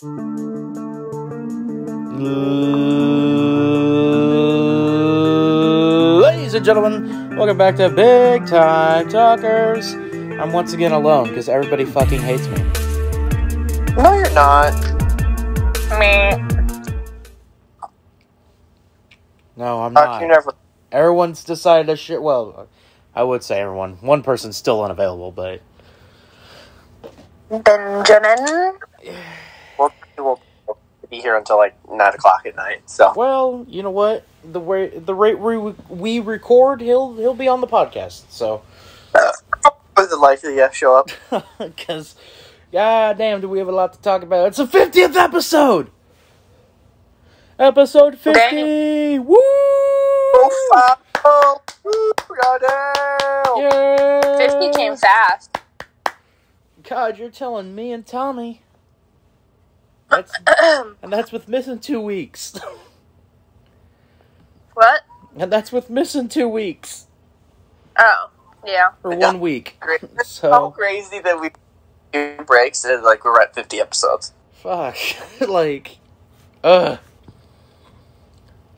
Ladies and gentlemen, welcome back to Big Time Talkers. I'm once again alone because everybody fucking hates me. No, you're not. Meh. No, I'm not. You never. Everyone's decided to shit. Well, I would say everyone. One person's still unavailable, but Benjamin? We'll be here until like 9 o'clock at night. So. Well, you know what? The rate we record, he'll be on the podcast. So. Was it likely to show up? Because, goddamn, do we have a lot to talk about? It's the 50th episode. Episode 50. Dang. Woo! Oh, goddamn! Yeah. 50 came fast. God, you're telling me and Tommy. And that's with missing 2 weeks. What? And that's with missing 2 weeks. Oh, yeah. Or 1 week. It's So so crazy that we do breaks and like we're at 50 episodes. fuck.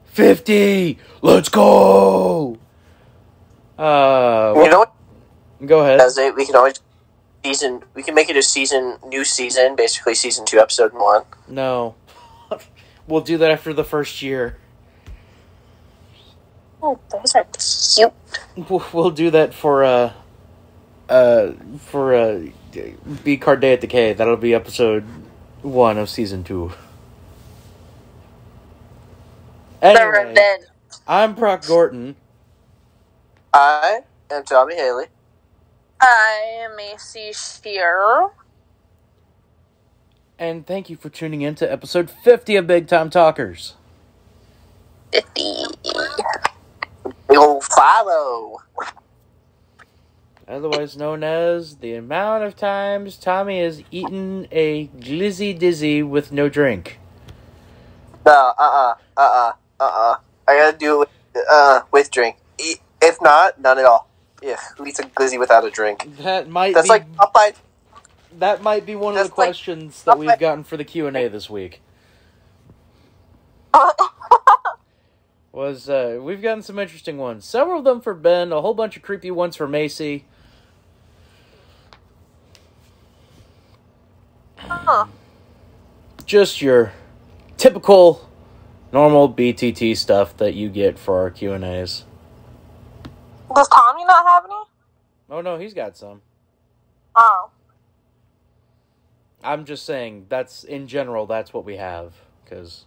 50! Let's go! You know what? Go ahead. We can always we can make it a new season, basically season 2, episode 1. No. We'll do that after the first year. Oh, those are cute. We'll do that for B Card Day at the K. That'll be episode 1 of season 2. The Anyway, revenge. I'm Brock Gorton. I am Tommy Haley. I am Maisie here. And thank you for tuning in to episode 50 of Big Time Talkers. 50. You'll follow. Otherwise known as the amount of times Tommy has eaten a glizzy dizzy with no drink. No, I gotta do it with drink. If not, none at all. Yeah, who eats a glizzy without a drink? That might That's be like Popeye. that might be one of the That's like questions that we've gotten for the Q&A this week. We've gotten some interesting ones. Several of them for Ben, a whole bunch of creepy ones for Maisie. Huh. Just your typical, normal BTT stuff that you get for our Q&As. Does Tommy not have any? Oh no, he's got some. Oh. I'm just saying, in general, that's what we have. Because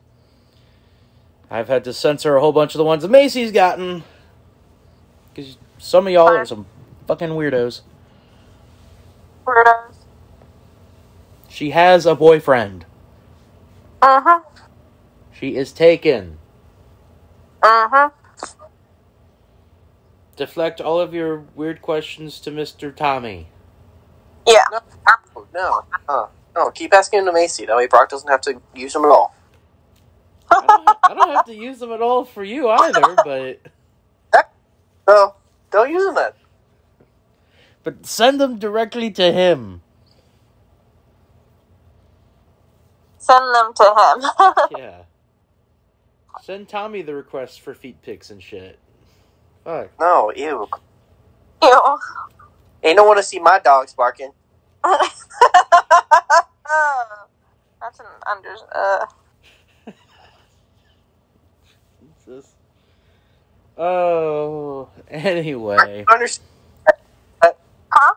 I've had to censor a whole bunch of the ones that Maisie's gotten. Because some of y'all are some fucking weirdos. Weirdos. She has a boyfriend. Uh-huh. She is taken. Uh-huh. Deflect all of your weird questions to Mr. Tommy. Yeah. No. Keep asking him to Macy. That way Brock doesn't have to use them at all. I don't have to use them at all for you either, but... No, don't use them then. But send them directly to him. Send them to him. Yeah. Send Tommy the requests for feet pics and shit. Fuck. No, ew. Ew. Ain't no one to see my dogs barking. That's an Jesus. Oh, anyway. I understand. Huh?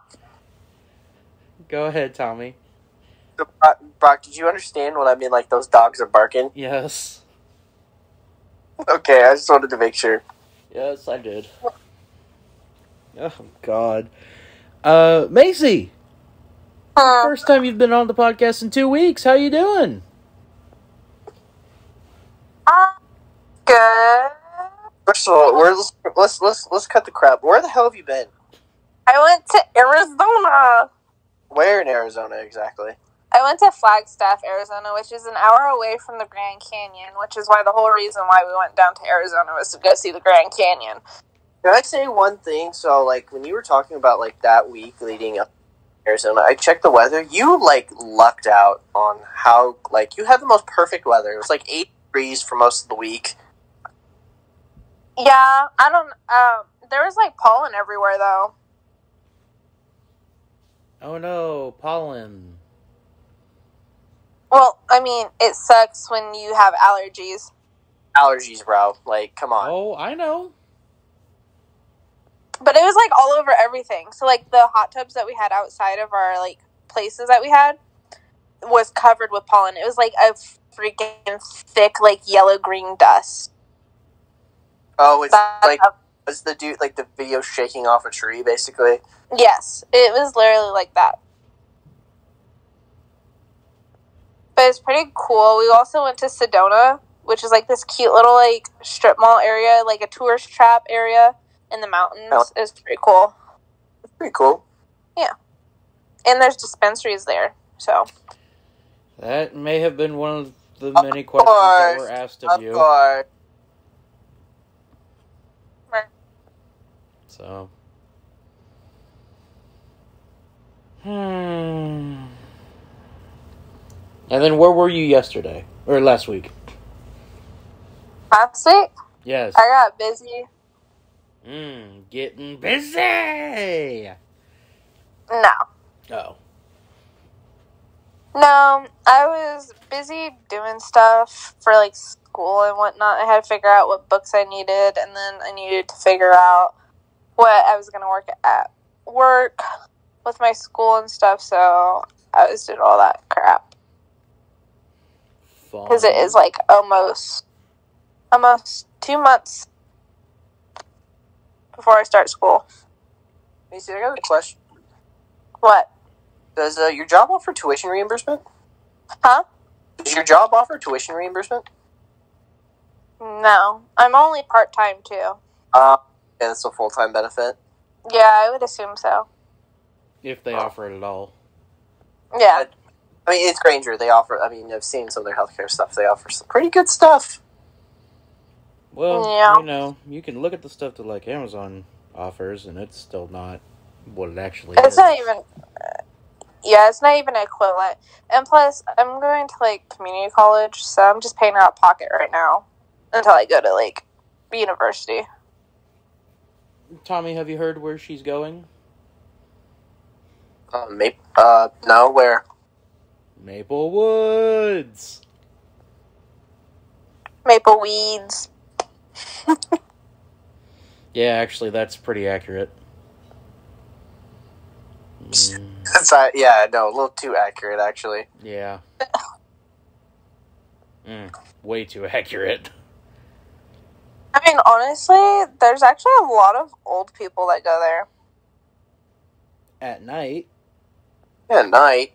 Go ahead, Tommy. Brock, did you understand what I mean? Like, those dogs are barking? Yes. Okay, I just wanted to make sure. Yes, I did. Oh, God. Maisie! First time you've been on the podcast in 2 weeks. How you doing? Good. First of all, let's cut the crap. Where the hell have you been? I went to Arizona. Where in Arizona exactly? I went to Flagstaff, Arizona, which is an hour away from the Grand Canyon, which is why the whole reason why we went down to Arizona was to go see the Grand Canyon. Can I say one thing? So, like, when you were talking about, like, that week leading up Arizona. I checked the weather. You, lucked out on how, you had the most perfect weather. It was, 8 degrees for most of the week. Yeah, I don't, there was, pollen everywhere, though. Oh no, pollen. Well, I mean, it sucks when you have allergies. Allergies, bro. Come on. Oh, I know. But it was, all over everything. So, the hot tubs that we had outside of our, places that we had was covered with pollen. It was, a freaking thick, yellow-green dust. Oh, it's, was the dude, the video shaking off a tree, basically? Yes, it was literally like that. But it's pretty cool. We also went to Sedona, which is, this cute little, strip mall area, a tourist trap area in the mountains. Oh. It was pretty cool. It's pretty cool. Yeah. And there's dispensaries there, so. That may have been one of the many questions that were asked of you. Of course. So. And then where were you yesterday? Or last week? Last week? Yes. I got busy. Getting busy! No. Oh. No, I was busy doing stuff for, school and whatnot. I had to figure out what books I needed, and then I needed to figure out what I was going to work with my school and stuff, so I was doing all that crap. Because it is, almost 2 months before I start school. Maisie, I got a question. What? Does your job offer tuition reimbursement? Huh? Does your job offer tuition reimbursement? No. I'm only part-time, too. Yeah, that's a full-time benefit. Yeah, I would assume so. If they offer it at all. Yeah. I mean, it's Granger. They offer, I've seen some of their healthcare stuff. They offer some pretty good stuff. Well, yeah. You can look at the stuff that, Amazon offers, and it's still not what it actually is. It's not even... it's not even equivalent. And plus, I'm going to, community college, so I'm just paying out of pocket right now until I go to, university. Tommy, have you heard where she's going? No, where? Maple Woods. Maple Weeds. Yeah, actually, that's pretty accurate. Yeah, no, a little too accurate, actually. Yeah. Way too accurate. I mean, honestly, there's actually a lot of old people that go there. At night? Yeah, at night.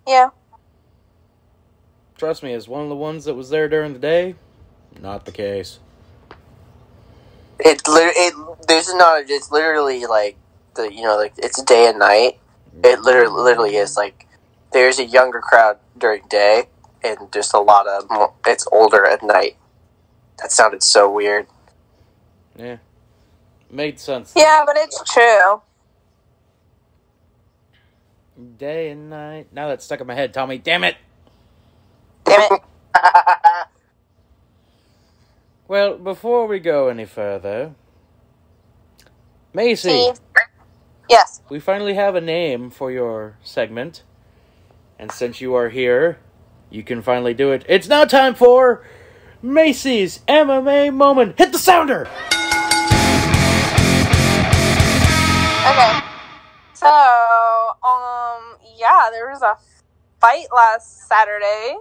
Yeah. Trust me, as one of the ones that was there during the day, not the case. It's literally it's day and night. It literally is there's a younger crowd during day and just a lot of it's older at night. That sounded so weird. Yeah. Made sense. Yeah, but it's true. Day and night. Now that's stuck in my head, Tommy. Damn it! Damn it. Well, before we go any further, Maisie. Yes. We finally have a name for your segment. And since you are here, you can finally do it. It's now time for Maisie's MMA Moment. Hit the sounder! Okay. So, yeah, there was a fight last Saturday.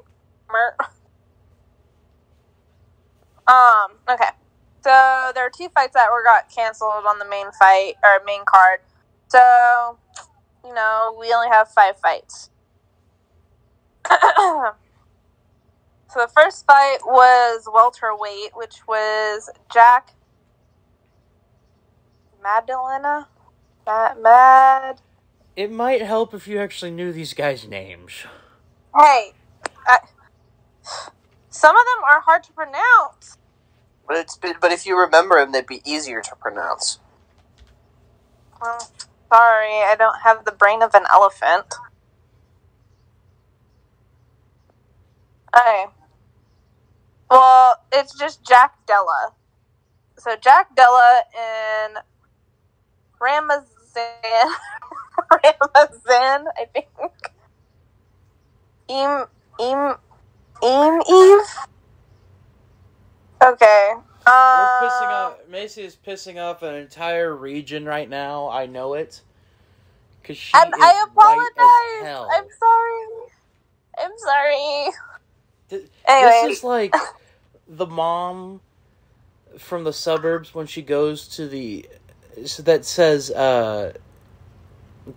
Okay. So, there are 2 fights that got canceled on the main card. So, we only have 5 fights. So, the first fight was welterweight, which was Jack Magdalena? It might help if you actually knew these guys' names. Hey, some of them are hard to pronounce. But if you remember them, they'd be easier to pronounce. Well, Sorry, I don't have the brain of an elephant. Okay. Well, it's just Jack Della. So Jack Della and Ramazan, Ramazan, I think. Eve? Okay. We're pissing off. Macy is pissing off an entire region right now. I know it. Because she and is I apologize. white as hell. I'm sorry. This is like the mom from the suburbs when she goes to that says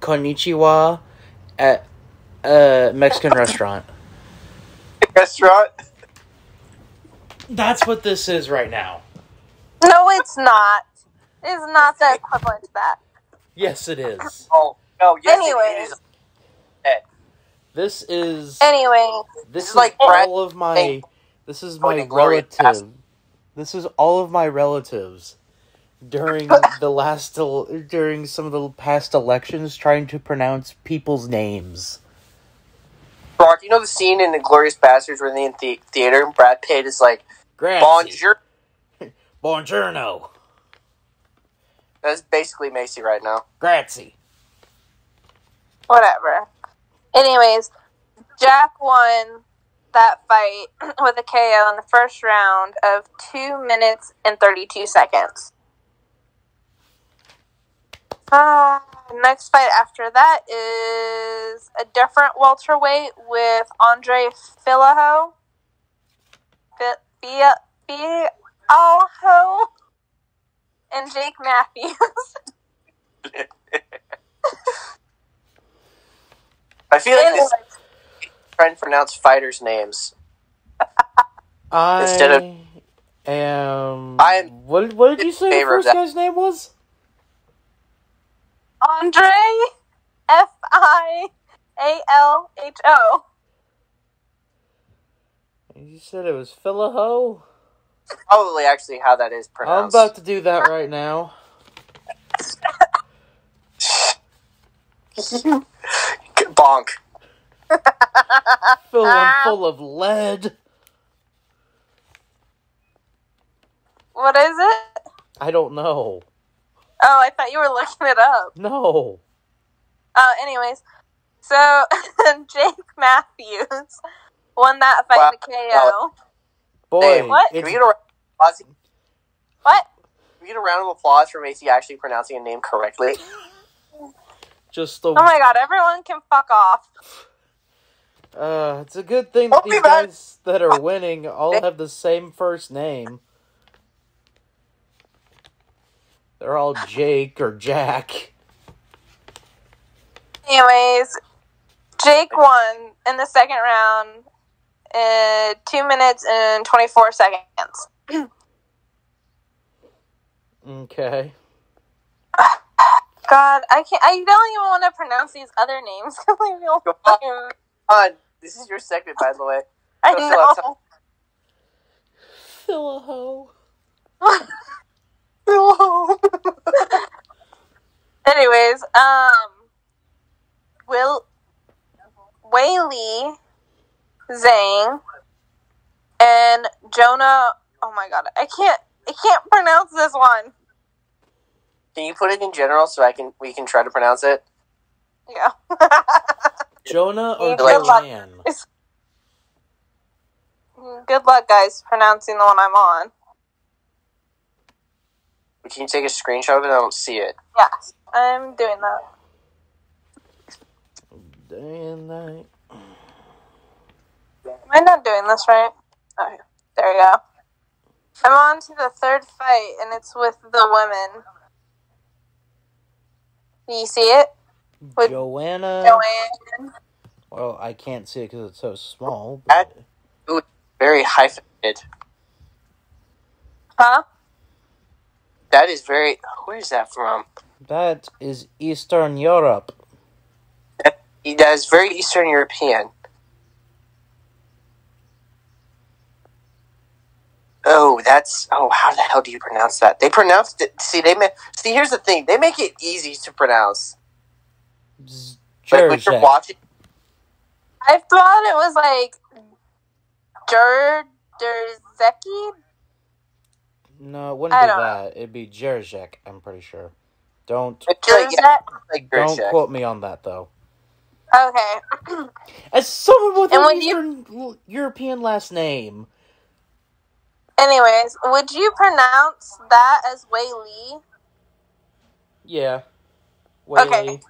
konnichiwa at a Mexican restaurant. Restaurant? That's what this is right now. No, it's not. It's not the equivalent to that. Yes, it is. Oh, no, yes, Anyways. it is. This is... Anyway. This is like all of my... This is my relative. This is all of my relatives during during some of the past elections trying to pronounce people's names. Brock, you know the scene in *Inglourious Basterds* where they're in the theater and Brad Pitt is like, Grazie. Buongiorno. That's basically Macy right now. Grazie. Whatever. Anyways, Jack won that fight with a KO in the first round of 2 minutes and 32 seconds. Next fight after that is a different welterweight with Andre Fialho. Fialho and Jake Matthews. I feel like this trying to pronounce fighters' names. Instead of What did you say the first guy's name was? Andre Fialho. You said it was Fialho? Probably actually how that is pronounced. I'm about to do that right now. Bonk. Fill one full of lead. What is it? I don't know. Oh, I thought you were looking it up. No. Anyways. So, Jake Matthews won that fight in KO. Boy, what? Can we get a round of applause? What? Can we get a round of applause for Macy actually pronouncing a name correctly? Just the... Oh my god, everyone can fuck off. It's a good thing that these guys that are winning all have the same first name. They're all Jake or Jack. Anyways, Jake won in the second round in 2 minutes and 24 seconds. Okay. God, I can't. I don't even want to pronounce these other names. I feel fucking... on. This is your segment, by the way. I know. Fialho. Anyways, Weili Zhang and Jonah. Oh my god, I can't pronounce this one. Can you put it in general so we can try to pronounce it? Yeah. Jonah or Good luck. Joanne? Good luck, guys, pronouncing the one I'm on. Can you take a screenshot of it? I don't see it. Yes, I'm doing that. Day and night. Am I not doing this right? Okay, there you go. I'm on to the third fight, and it's with the women. Do you see it? With Joanna. Joanne. Well, I can't see it because it's so small. That, ooh, very hyphenated. Huh? That is very... Where is that from? That is Eastern Europe. That is very Eastern European. Oh, that's... Oh, how the hell do you pronounce that? They pronounced it... See, here's the thing. They make it easy to pronounce. But you're watching. I thought it was like Jerzeki. No, it wouldn't be that. It'd be Jerzek, I'm pretty sure. Don't quote me on that, though. Okay. As someone with an Eastern European last name. Anyways, would you pronounce that as Wei Li? Yeah. Wei Li.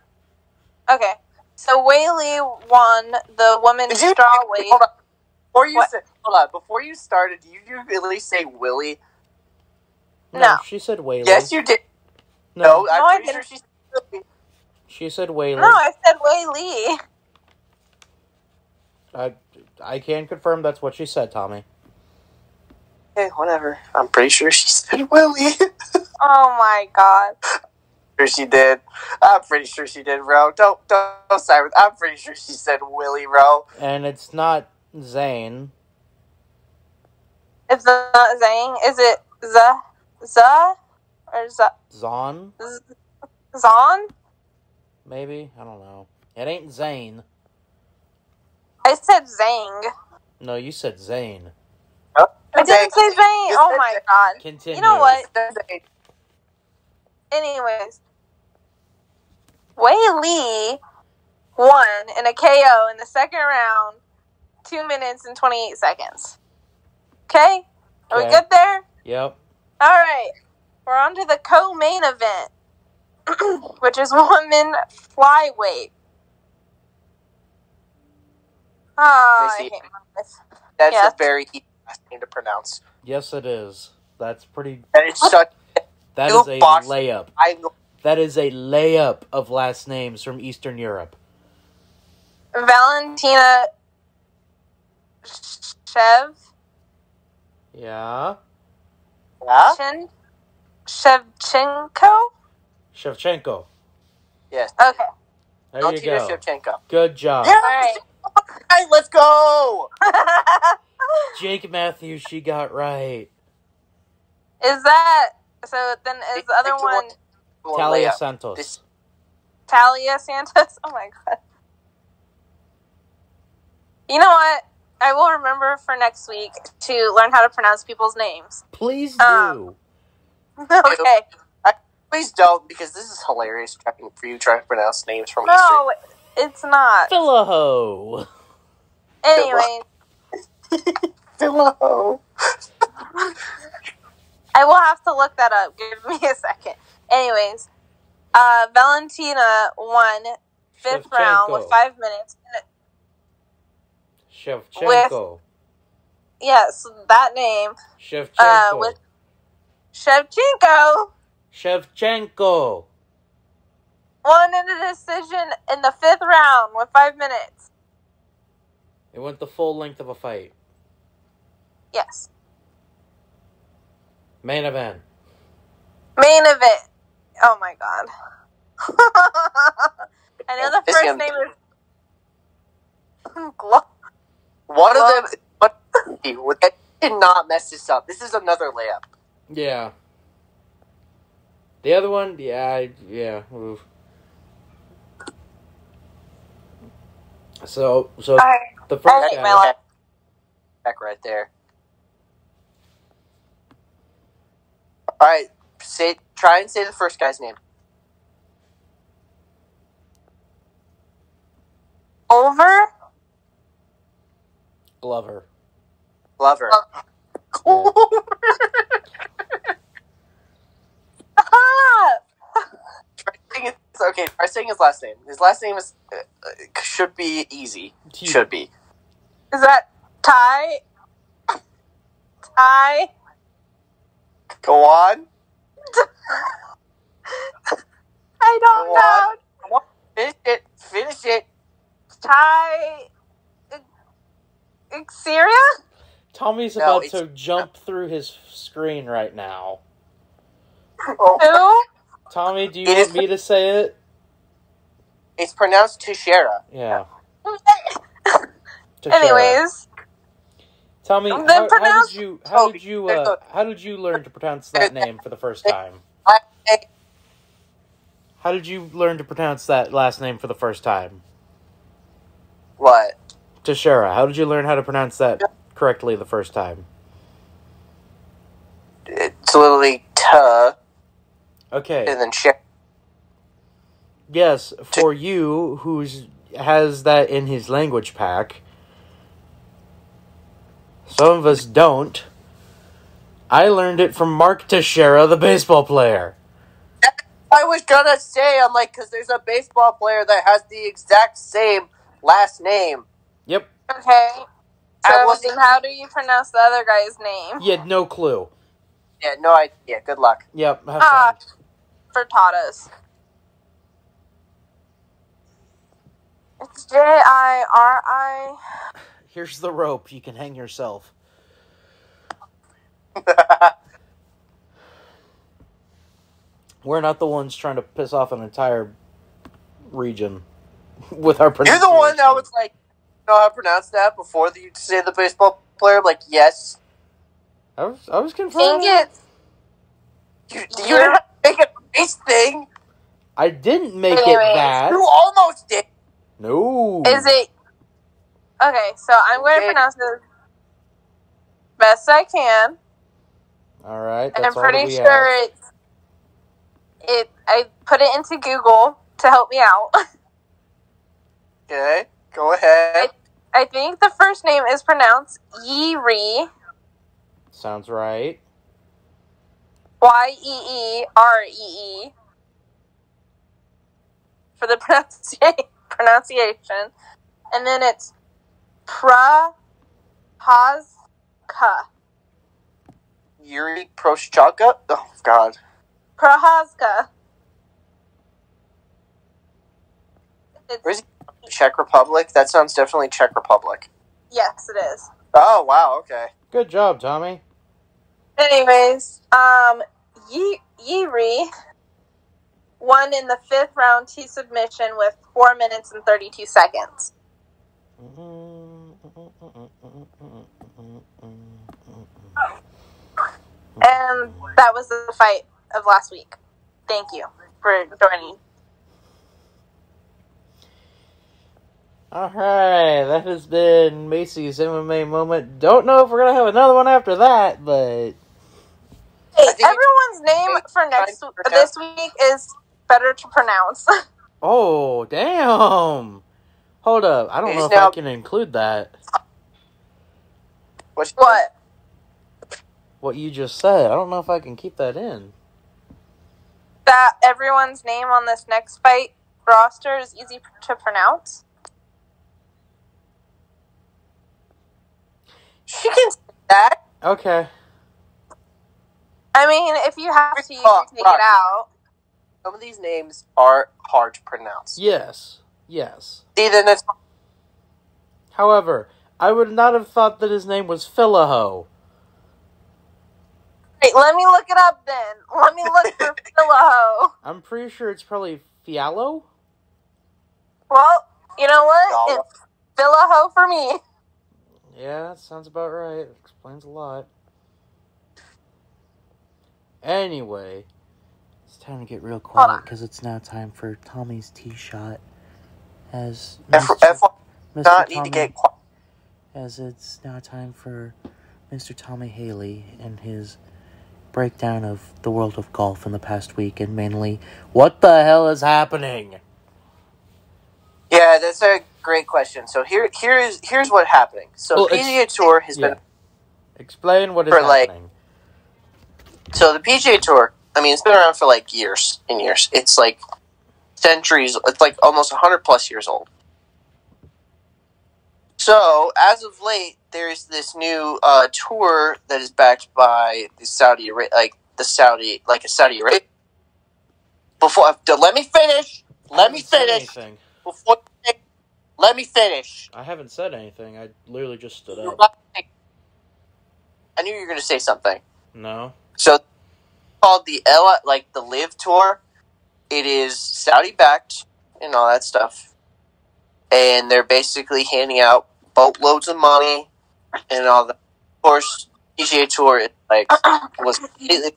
Okay. So Wei Li won the women's strawweight. Before you started, did you at least say Willie? No. She said Wei Li. Yes, you did. No, I'm pretty sure she said Willie. She said Wei Li. No, I said Wei Li. I can confirm that's what she said, Tommy. Okay, whatever. I'm pretty sure she said Willie. Oh my god. Sure she did. I'm pretty sure she did, bro. Don't Simon. I'm pretty sure she said Willie, bro. And it's not Zane. It's not Zane. Is it Z or Zon? Zon? Maybe? I don't know. It ain't Zane. I said Zang. No, you said Zane. I didn't say Zane. Oh my god. Continue. You know what? Anyways, Wei Li won in a KO in the second round, 2 minutes and 28 seconds. Okay? Are we good there? Yep. Alright. We're on to the co-main event, which is women flyweight. I hate this. That's a very easy last name to pronounce. Yes, it is. That's pretty... That is such... That is a layup. That is a layup of last names from Eastern Europe. Valentina Shev? Yeah? Yeah? Shevchenko? Shevchenko. Yes. Okay. There you go. Shevchenko. Good job. Yeah, all right, let's go! Jake Matthews, she got right. Is that... So then is the other one... Talia Santos. Talia Santos? Oh my god. You know what? I will remember for next week to learn how to pronounce people's names. Please do. Okay. Please don't, because this is hilarious for you trying to pronounce names from Eastern. No, it's not. Philaho. Anyway. Philaho. I will have to look that up. Give me a second. Anyways, Valentina won fifth round with 5 minutes. Shevchenko. Yes, that name. Shevchenko. With Shevchenko. Shevchenko. Won in a decision in the 5th round with 5 minutes. It went the full length of a fight. Yes. Main event. Main event. Oh my god. I know the first name is... One of them... But that did not mess this up. This is another layup. Yeah. The other one, yeah. Oof. So the first guy... Back right there. Alright, try and say the first guy's name. Over? Glover. Glover. Okay, try saying his last name. His last name is should be easy. Should be. Is that Ty? Ty? Go on. I don't know. Come on. Finish it. Ty? Syria? Tommy's about to jump through his screen right now. Who? Tommy, do you want me to say it? It's pronounced Teixeira. Yeah. Anyways. Tommy, how did you learn to pronounce that name for the first time? How did you learn to pronounce that last name for the first time? What? Teixeira. How did you learn how to pronounce that correctly the first time? It's literally "tuh" Okay. and then "share." Yes, for you, who has that in his language pack, some of us don't. I learned it from Mark Teixeira, the baseball player. I was gonna say, I'm like, because there's a baseball player that has the exact same last name. Yep. Okay. I So wasn't- then how do you pronounce the other guy's name? You had no clue. Yeah, no idea. Good luck. Yep, have fun. For Tatas. It's Jiri. Here's the rope. You can hang yourself. We're not the ones trying to piss off an entire region with our You're pronunciation. the one that was like, know how to pronounce that before you say the baseball player? I'm like, yes. I was confirming. Dang it. You didn't have to make a face thing. I didn't make Anyways. it that. You almost did. No. Is it... Okay, so I'm going to Okay. pronounce it best I can. All right. And That's I'm all that pretty we sure have. I put it into Google to help me out. Okay, go ahead. I think the first name is pronounced Yiri. Sounds right. Yeeree. For the pronunciation. And then it's Prahazka. Yuri Proshchaka? Oh, God. Prahazka. Where's he? Czech Republic? That sounds definitely Czech Republic. Yes, it is. Oh, wow, okay. Good job, Tommy. Anyways, Yiri won in the 5th round T submission with 4 minutes and 32 seconds. And that was the fight of last week. Thank you for joining. Alright, that has been Maisie's MMA moment. Don't know if we're going to have another one after that, but... Hey, everyone's name for this week is better to pronounce. Oh, damn! Hold up, I don't know if I can include that. What? What you just said. I don't know if I can keep that in. That everyone's name on this next fight roster is easy to pronounce. She can say that. Okay. I mean, if you have to, you can take it out. Some of these names are hard to pronounce. Yes. Yes. See, then that's... However, I would not have thought that his name was Philaho. Wait, let me look it up then. Let me look for Philaho. I'm pretty sure it's probably Fialo? Well, you know what? It's Philaho for me. Yeah, that sounds about right. It explains a lot. Anyway, it's time to get real quiet because it's now time for Tommy's tee shot. As Mr. Need to get quiet. As it's now time for Mr. Tommy Haley and his breakdown of the world of golf in the past week, and mainly, what the hell is happening? Yeah, that's a great question. So here's what's happening. So PGA Tour has been... Explain what is happening. So the PGA Tour, I mean, it's been around for like years and years. It's like centuries. It's like almost 100 plus years old. So as of late, there's this new tour that is backed by the Saudi Arabia. Before, let me finish. Let me finish. Let me finish. I haven't said anything. I literally just stood up. I knew you were going to say something. No. So, called the Live Tour. It is Saudi backed and all that stuff, and they're basically handing out boatloads of money and all that. Of course, PGA Tour was completely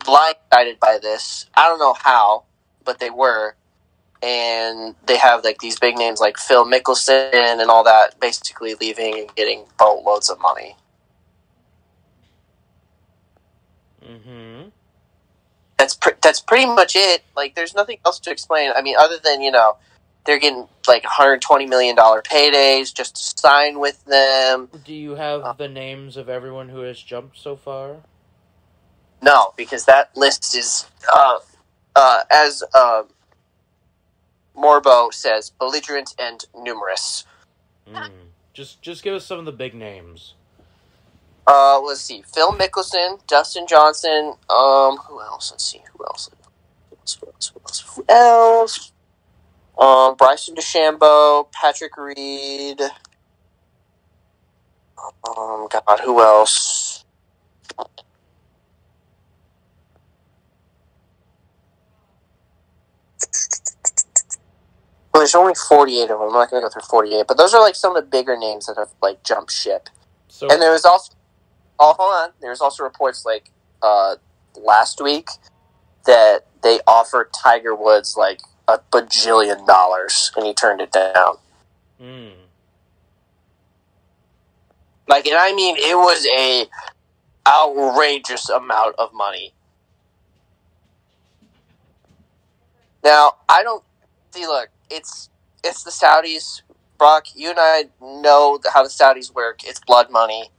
blindsided by this. I don't know how, but they were. And they have like these big names like Phil Mickelson and all that basically leaving and getting boatloads of money. Mm-hmm. That's pretty much it. Like, there's nothing else to explain. I mean, other than, they're getting like $120 million paydays just to sign with them. Do you have the names of everyone who has jumped so far? No, because that list is, as Morbo says, belligerent and numerous. Just give us some of the big names. Let's see. Phil Mickelson, Dustin Johnson, who else? Let's see. Who else? Bryson DeChambeau, Patrick Reed. God, who else? Well, there's only 48 of them. I'm not going to go through 48, but those are like some of the bigger names that have like jumped ship. So, and there was also, hold on. There was also reports like last week that they offered Tiger Woods like $1 bajillion, and he turned it down. Like, and I mean, it was a outrageous amount of money. Now, I don't see. Look, it's the Saudis, Brock. You and I know how the Saudis work. It's blood money.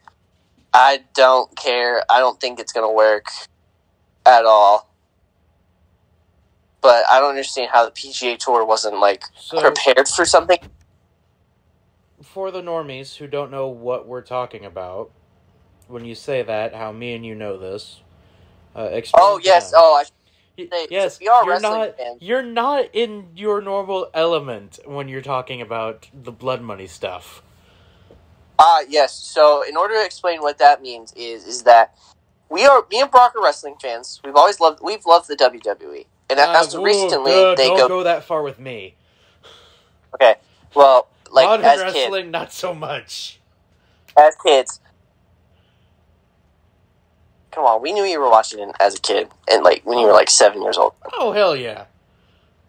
I don't care. I don't think it's going to work at all. But I don't understand how the PGA Tour wasn't prepared for something. For the normies who don't know what we're talking about, when you say that, how me and you know this, explain. Oh yes. Oh, I should say, yes. We are wrestling fans. You're not in your normal element when you're talking about the blood money stuff. Yes. So, in order to explain what that means is that me and Brock are wrestling fans. We've loved the WWE, and as recently they don't go that far with me. Okay. Well, like modern as wrestling, kids, not so much. As kids, come on, we knew you were watching it as a kid, and like when you were like 7 years old. Oh hell yeah!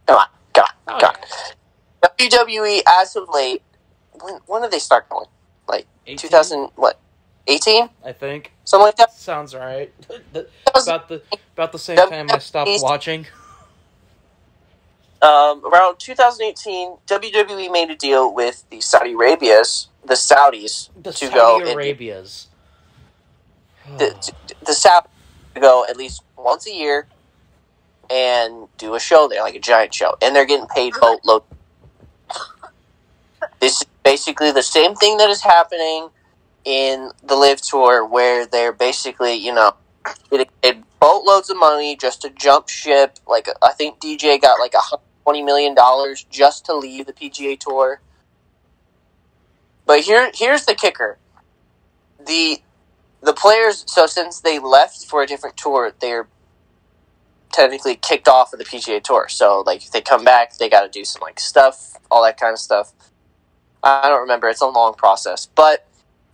Come on, God. Yeah. WWE as of late, when did they start going? Like 2000 what? 18? I think something like that. Sounds right. about the same time I stopped watching. Around 2018, WWE made a deal with the Saudis to go. The Saudis to go at least once a year and do a show there, like a giant show, and they're getting paid boatload. This is basically the same thing that is happening in the Live Tour, where they're basically, getting paid boatloads of money just to jump ship. Like, I think DJ got like $120 million just to leave the PGA Tour. But here's the kicker. The players, so since they left for a different tour, they're technically kicked off of the PGA Tour. So, like, if they come back, they got to do some, like, stuff, all that kind of stuff. I don't remember. It's a long process. But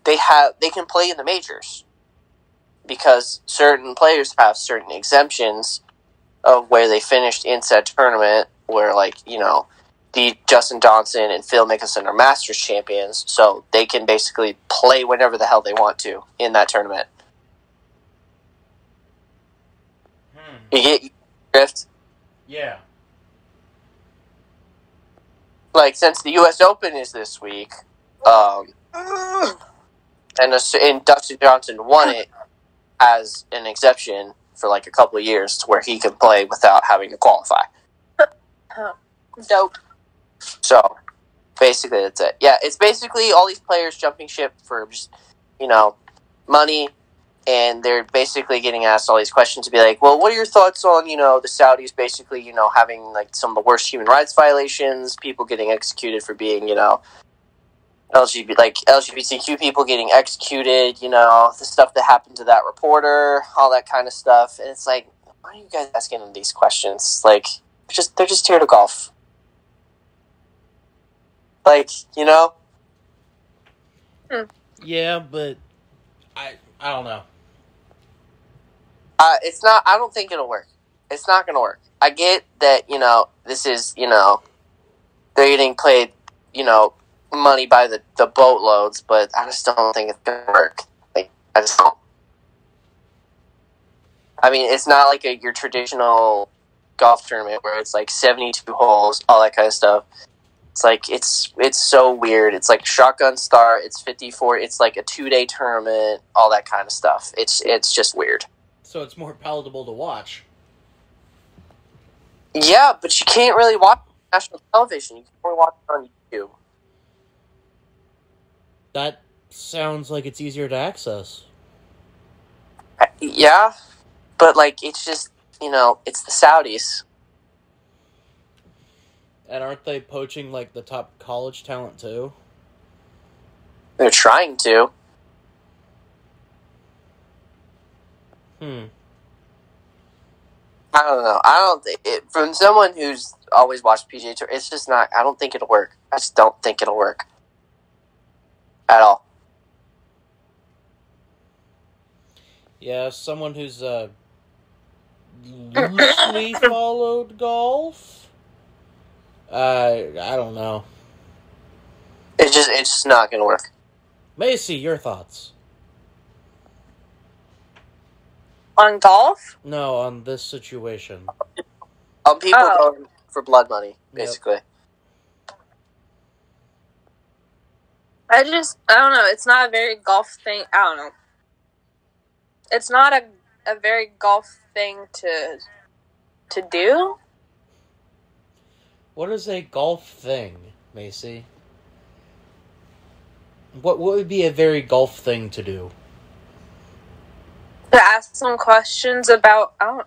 they can play in the majors because certain players have certain exemptions of where they finished in said tournament, where, like, the Justin Johnson and Phil Mickelson are Masters champions, so they can basically play whenever the hell they want to in that tournament. You get drift? Yeah. Like, since the U.S. Open is this week, and Dustin Johnson won it as an exception for like a couple of years to where he can play without having to qualify. Dope. So, basically, that's it. Yeah, it's basically all these players jumping ship for just, money, and they're basically getting asked all these questions to be like, well, what are your thoughts on, the Saudis basically, having, like, some of the worst human rights violations, people getting executed for being, LGBTQ people getting executed, the stuff that happened to that reporter, all that kind of stuff. And it's like, why are you guys asking them these questions? Like, they're just here to golf. Like, Yeah, but I don't know. It's not. I don't think it'll work. It's not going to work. I get that, this is, they're getting paid, money by the boatloads, but I just don't think it's going to work. Like, I just don't. I mean, it's not like your traditional golf tournament where it's like 72 holes, all that kind of stuff. It's like, it's so weird. It's like shotgun start, it's 54, it's like a 2-day tournament, all that kind of stuff. It's just weird. So it's more palatable to watch. Yeah, but you can't really watch national television. You can only watch it on YouTube. That sounds like it's easier to access. Yeah, but, like, it's just, it's the Saudis. And aren't they poaching, like, the top college talent, too? They're trying to. I don't know. I don't think from someone who's always watched PGA Tour, it's just not. I don't think it'll work. I just don't think it'll work at all. Yeah, someone who's loosely followed golf. I don't know. It's just not going to work. Maisie, your thoughts? On golf? No, on this situation. On people going for blood money, basically. Yep. I don't know. It's not a very golf thing. I don't know. It's not a very golf thing to do. What is a golf thing, Maisie? What would be a very golf thing to do? To ask some questions about. I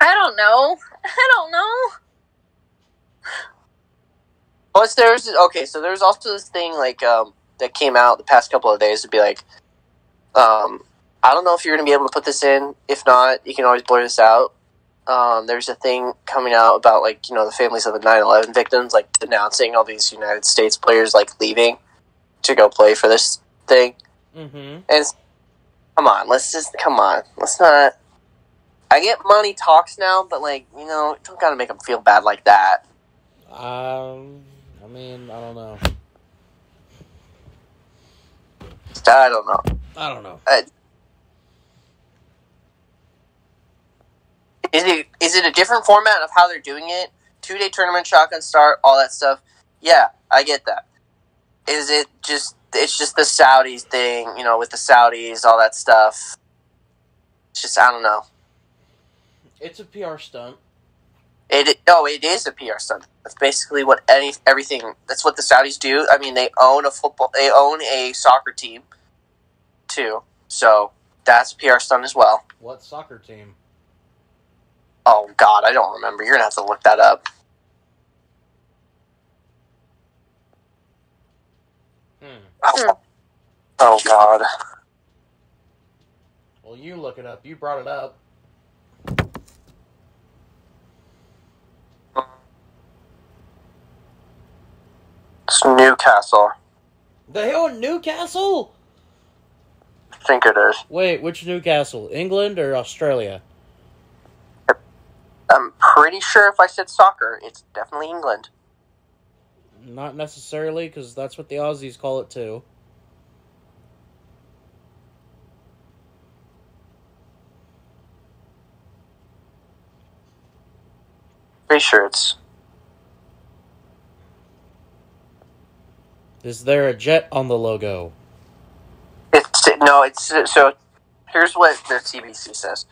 don't know. Plus, so there's also this thing like that came out the past couple of days to be like, I don't know if you're going to be able to put this in. If not, you can always blur this out. There's a thing coming out about like the families of the 9/11 victims like denouncing all these United States players like leaving to go play for this thing. Mm-hmm. And come on, let's not. I get money talks now, but like don't gotta make them feel bad like that. I mean, I don't know. I don't know. Is it a different format of how they're doing it? 2-day tournament, shotgun start, all that stuff. Yeah, I get that. Is it just? It's just the Saudis thing, with the Saudis, all that stuff. It's just I don't know. It's a PR stunt. It is a PR stunt. That's basically what everything. That's what the Saudis do. I mean, they own a soccer team, too. So that's a PR stunt as well. What soccer team? Oh God, I don't remember. You're gonna have to look that up. Oh God. Well, you look it up. You brought it up. It's Newcastle. They own Newcastle? I think it is. Wait, which Newcastle? England or Australia? I'm pretty sure if I said soccer, it's definitely England. Not necessarily, because that's what the Aussies call it too. Pretty sure it's... Is there a jet on the logo? So here's what the CBC says.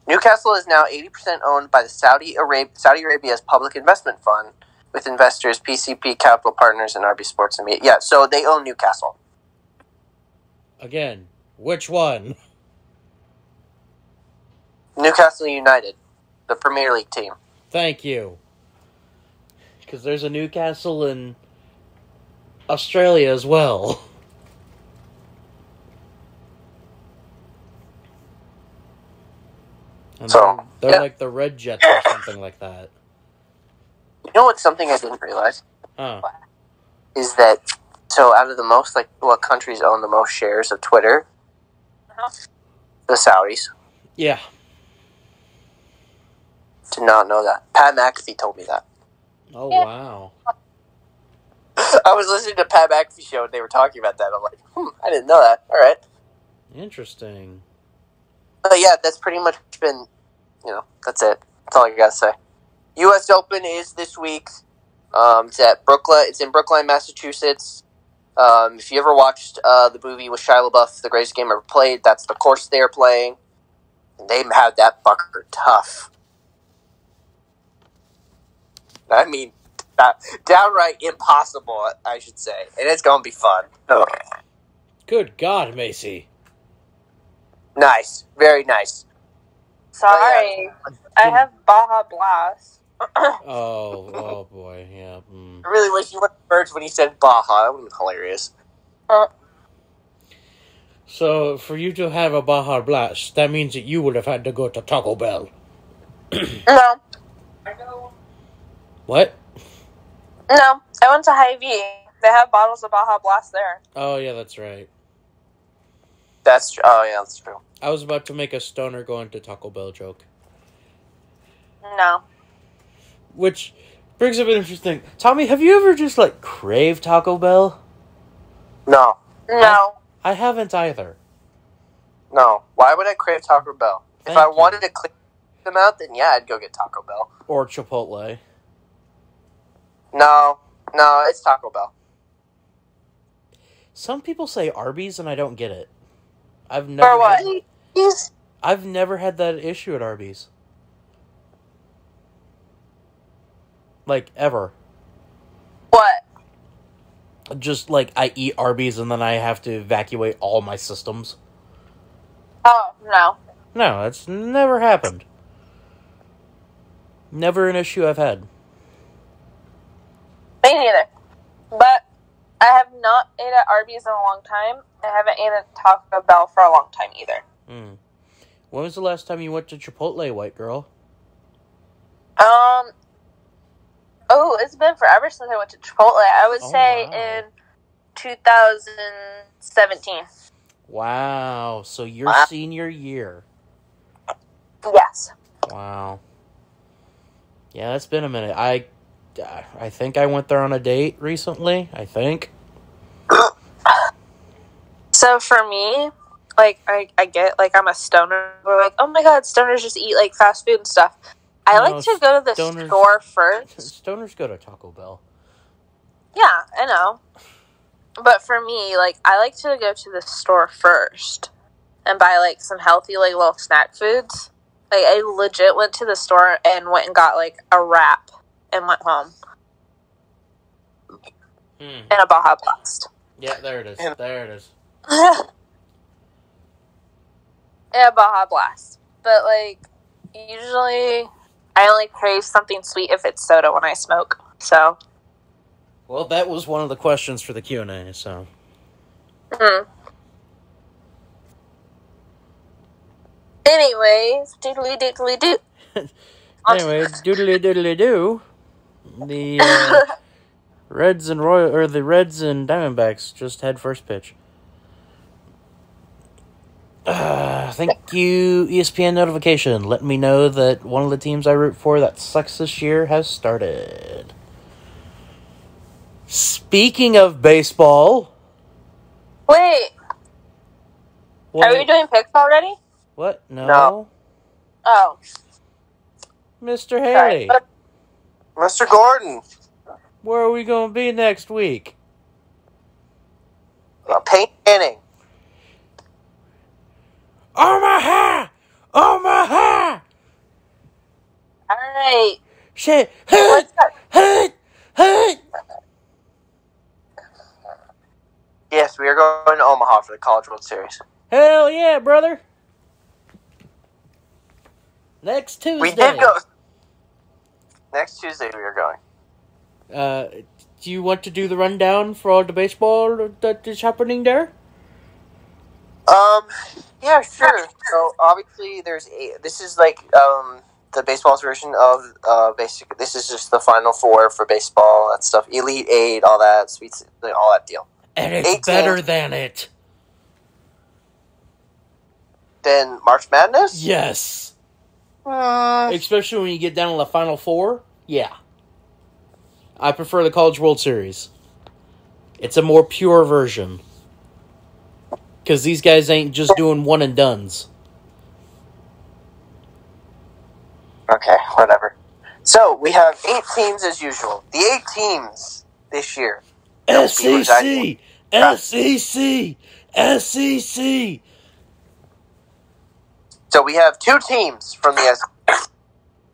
Newcastle is now 80% owned by the Saudi Arabia's Public Investment Fund, with investors PCP Capital Partners and RB Sports and Media. Yeah, so they own Newcastle. Again, which one? Newcastle United, the Premier League team. Thank you. Because there's a Newcastle in Australia as well. And they're like the Red Jets or something like that. You know what's something I didn't realize? Huh. Is that, so out of the most, like, what countries own the most shares of Twitter? The Saudis. Yeah. Did not know that. Pat McAfee told me that. Oh, Yeah. wow. I was listening to Pat McAfee show and they were talking about that. I'm like, I didn't know that. All right. Interesting. But yeah, that's pretty much been, that's it. That's all I gotta say. U.S. Open is this week. It's at Brookline. It's in Brookline, Massachusetts. If you ever watched the movie with Shia LaBeouf, The Greatest Game Ever Played, that's the course they're playing. And they had that fucker tough. I mean, downright impossible, I should say. And it's going to be fun. Oh. Good God, Maisie. Nice. Very nice. Sorry. I have Baja Blast. Oh boy, yeah. I really wish you went first when he said Baja. That would have been hilarious. So, for you to have a Baja Blast, that means that you would have had to go to Taco Bell. No. What? No. I went to Hy-Vee. They have bottles of Baja Blast there. Oh, yeah, that's right. That's true. I was about to make a stoner going to Taco Bell joke. No. Which brings up an interesting... Tommy, have you ever just, craved Taco Bell? No. No. I haven't either. No. Why would I crave Taco Bell? If I wanted to clean them out, then yeah, I'd go get Taco Bell. Or Chipotle. No, it's Taco Bell. Some people say Arby's, and I don't get it. I've never. For what? I've never had that issue at Arby's. Ever. What? Just, I eat Arby's, and then I have to evacuate all my systems. Oh, no. No, that's never happened. Never an issue I've had. Me neither. But I have not ate at Arby's in a long time. I haven't ate at Taco Bell for a long time either. When was the last time you went to Chipotle, white girl? Oh, it's been forever since I went to Chipotle. I would say in 2017. Wow. So your senior year. Yes. Wow. Yeah, that's been a minute. I think I went there on a date recently. I think. So for me, I get, I'm a stoner. We're like, oh my god, stoners just eat, fast food and stuff. I like to go to the store first. Stoners go to Taco Bell. Yeah, I know. But for me, I like to go to the store first and buy, some healthy, little snack foods. I legit went to the store and went and got, a wrap and went home. And a Baja Blast. Yeah, there it is. There it is. Yeah, Baja Blast. But, usually I only crave something sweet if it's soda when I smoke, so. Well, that was one of the questions for the Q&A, so. Anyways, doodly-doodly-doo. Anyway, doodly-doodly-doo. The Reds and Diamondbacks just had first pitch. Thank you, ESPN notification. Let me know that one of the teams I root for that sucks this year has started. Speaking of baseball... Wait. Are we doing picks already? What? No. Oh. Mr. Haley. Sorry. Mr. Gordon. Where are we going to be next week? Painting. Omaha! Omaha! Alright. Shit. Hut! Yes, we are going to Omaha for the College World Series. Hell yeah, brother. Next Tuesday. We did go. Next Tuesday we are going. Do you want to do the rundown for all the baseball that is happening there? Yeah, sure. So obviously this is the baseball's version of basically this is just the Final Four for baseball, that stuff, Elite Eight, all that sweet, all that deal. And it's better than it. Than March Madness? Yes. Especially when you get down to the Final Four. Yeah. I prefer the College World Series. It's a more pure version. Because these guys ain't just doing one and dones. Okay, whatever. So, we have 8 teams as usual. The 8 teams this year. SEC! SEC! SEC! So, we have 2 teams from the SEC.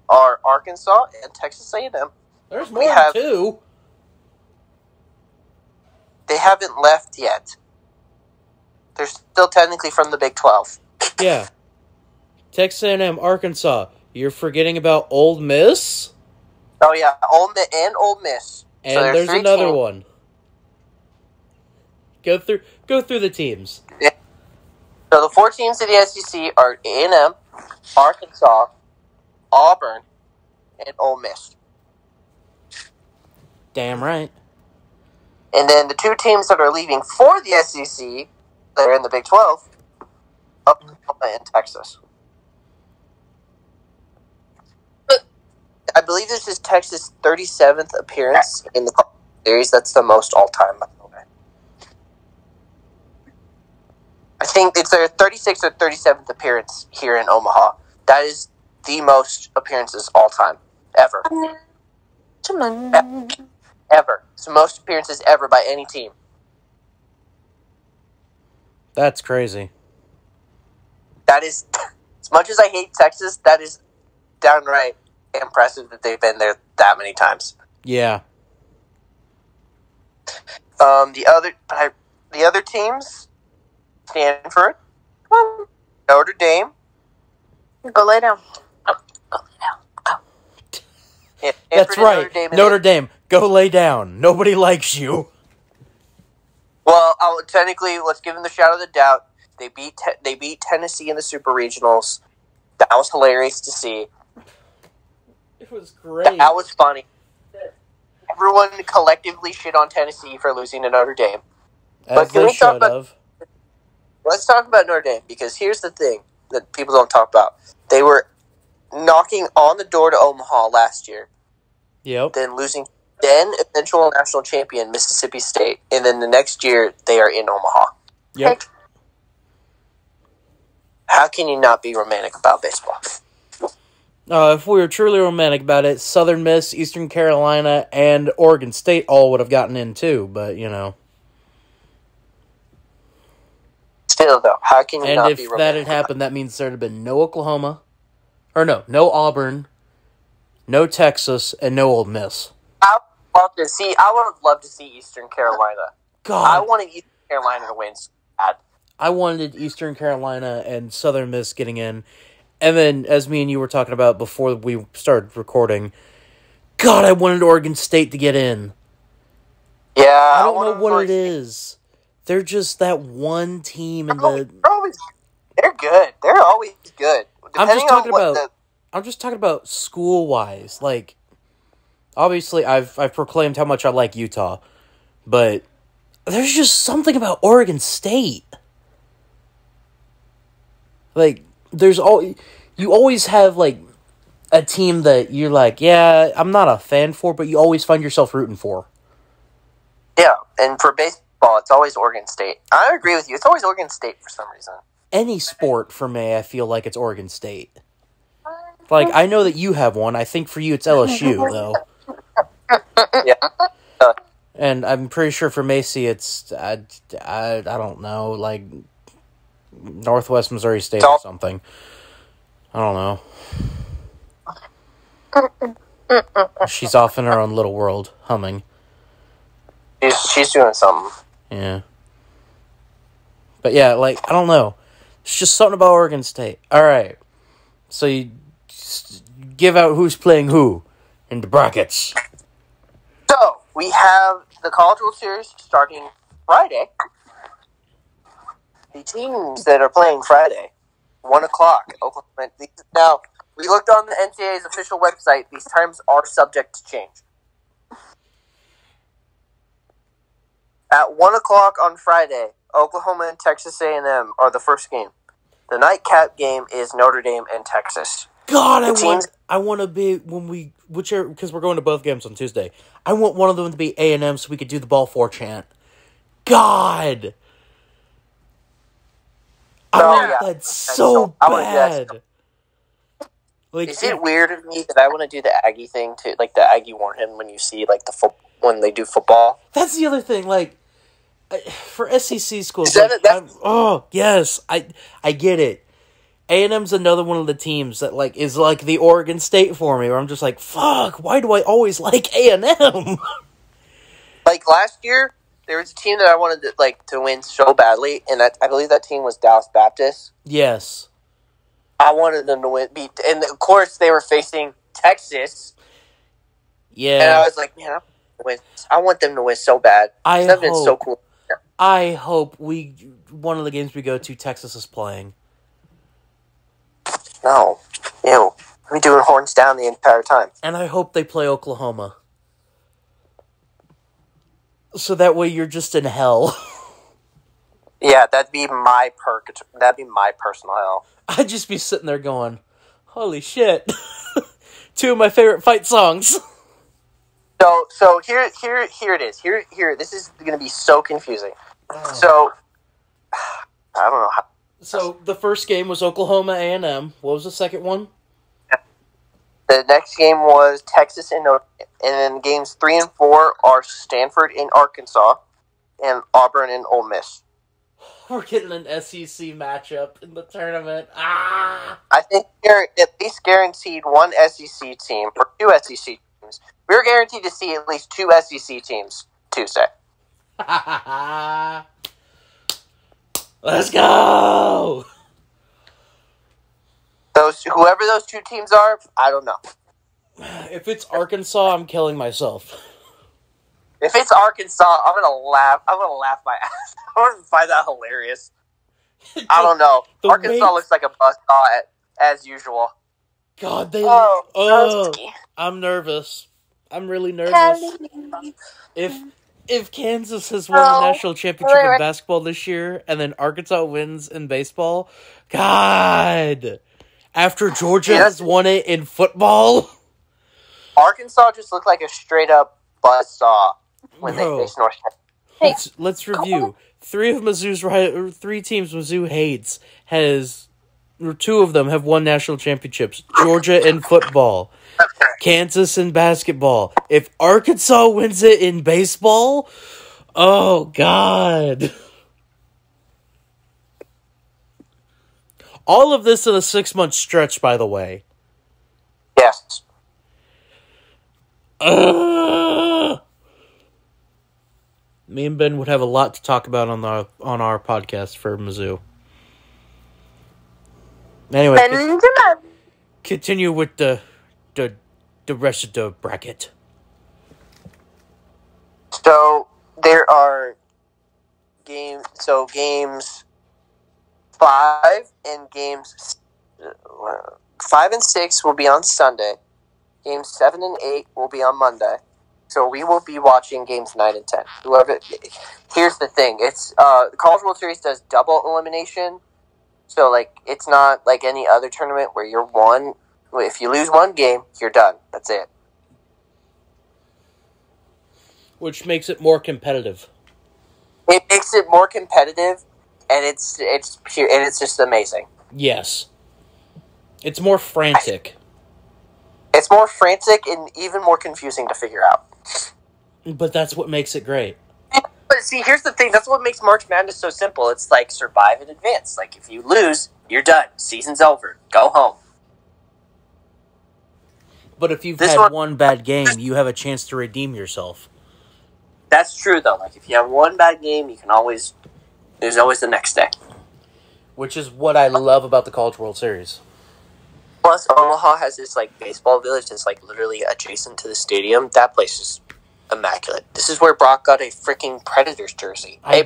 Are Arkansas and Texas A&M. There's more than 2. They haven't left yet. They're still technically from the Big 12. Yeah. Texas A&M, Arkansas. You're forgetting about Ole Miss? Oh, yeah. Ole Miss. And so there's another one. Go through the teams. Yeah. So the 4 teams in the SEC are A&M, Arkansas, Auburn, and Ole Miss. Damn right. And then the 2 teams that are leaving for the SEC, that are in the Big 12, Oklahoma and Texas. I believe this is Texas' 37th appearance in the series. That's the most all-time, by the way. I think it's their 36th or 37th appearance here in Omaha. That is the most appearances all-time, ever. Ever. It's the most appearances ever by any team. That's crazy. That is, as much as I hate Texas, that is downright impressive that they've been there that many times. Yeah. The other teams, Stanford, Notre Dame. Go lay down. Yeah, that's right. Notre Dame, go lay down. Nobody likes you. Well, technically, let's give them the shout of the doubt. They beat Tennessee in the Super Regionals. That was hilarious to see. It was great. That was funny. Everyone collectively shit on Tennessee for losing to Notre Dame. As they should have. Let's talk about Notre Dame, because here's the thing that people don't talk about. They were knocking on the door to Omaha last year. Yep. Then losing eventual national champion Mississippi State. And then the next year, they are in Omaha. Yep. How can you not be romantic about baseball? If we were truly romantic about it, Southern Miss, Eastern Carolina, and Oregon State all would have gotten in too, but, you know. Still, though, how can you not be romantic? And if that had happened, that means there would have been no Oklahoma, or no Auburn, no Texas, and no Ole Miss. I would have loved to see Eastern Carolina. God. I wanted Eastern Carolina to win so bad. I wanted Eastern Carolina and Southern Miss getting in. And then, as me and you were talking about before we started recording, God, I wanted Oregon State to get in. Yeah, I don't know what it is. They're just that one team in the... They're good. They're always good. I'm just talking about school-wise. Like, obviously, I've proclaimed how much I like Utah, but there's just something about Oregon State. Like, you always have, like, a team that you're like, yeah, I'm not a fan for, but you always find yourself rooting for. Yeah, and for baseball, it's always Oregon State. I agree with you. It's always Oregon State for some reason. Any sport, for me, I feel like it's Oregon State. Like, I know that you have one. I think for you it's LSU, though. Yeah. And I'm pretty sure for Maisie it's, I don't know, like... Northwest Missouri State or something. I don't know. She's off in her own little world, humming. She's doing something. Yeah. But yeah, like, I don't know. It's just something about Oregon State. Alright. So you give out who's playing who in the brackets. So, we have the College World Series starting Friday. The teams that are playing Friday, 1 o'clock, Oklahoma. Now, we looked on the NCAA's official website. These times are subject to change. At 1 o'clock on Friday, Oklahoma and Texas A&M are the first game. The nightcap game is Notre Dame and Texas. God, I want to be because we're going to both games on Tuesday. I want one of them to be A&M so we could do the ball 4 chant. God, I want that so bad. Like, is it weird of me that I want to do the Aggie thing too, like the Aggie warn him when you see like when they do football? That's the other thing. Like, for SEC schools, yes, I get it. A&M's another one of the teams that like is like the Oregon State for me, where I'm just like, fuck, why do I always like A&M? Like last year, there was a team that I wanted to win so badly, and I believe that team was Dallas Baptist. Yes. I wanted them to beat, and of course they were facing Texas. Yeah. And I was like, man, I want them to win so bad. That's been so cool. I hope one of the games we go to, Texas is playing. No. Ew. We're doing horns down the entire time. And I hope they play Oklahoma. So that way you're just in hell. Yeah, that'd be my personal hell. I'd just be sitting there going, holy shit. 2 of my favorite fight songs. So here it is. Here this is gonna be so confusing. So I don't know how. So the first game was Oklahoma A&M. What was the second one? The next game was Texas and then games 3 and 4 are Stanford and Arkansas, and Auburn and Ole Miss. We're getting an SEC matchup in the tournament. Ah! I think they're at least guaranteed one SEC team or 2 SEC teams. We're guaranteed to see at least 2 SEC teams Tuesday. Let's go! Whoever those 2 teams are, I don't know. If it's Arkansas, I'm killing myself. If it's Arkansas, I'm gonna laugh. I'm gonna laugh my ass. I'm gonna find that hilarious. I don't know. Arkansas looks like a buzzsaw as usual. God, I'm nervous. I'm really nervous. If Kansas has won the national championship in basketball this year, and then Arkansas wins in baseball, God, after Georgia has won it in football, Arkansas just looked like a straight up buzzsaw when they faced North Carolina. Let's review. 3 teams Mizzou hates or 2 of them have won national championships. Georgia in football, Kansas in basketball. If Arkansas wins it in baseball, oh God. All of this in a 6-month stretch, by the way. Yes. Me and Ben would have a lot to talk about on our podcast for Mizzou. Anyway, continue with the rest of the bracket. So there are games. So games 5 and 6 will be on Sunday. Games 7 and 8 will be on Monday. So we will be watching games 9 and 10. Here's the thing: it's the College World Series does double elimination. So it's not like any other tournament where you're one. If you lose one game, you're done. That's it. Which makes it more competitive. It makes it more competitive, and it's pure, and it's just amazing. Yes, it's more frantic. It's more frantic and even more confusing to figure out. But that's what makes it great. But see, here's the thing. That's what makes March Madness so simple. It's like survive in advance. Like, if you lose, you're done. Season's over. Go home. But if you've had one bad game, you have a chance to redeem yourself. That's true, though. Like, if you have one bad game, you can always... There's always the next day. Which is what I love about the College World Series. Plus, Omaha has this, baseball village that's, literally adjacent to the stadium. That place is immaculate. This is where Brock got a freaking Predators jersey. He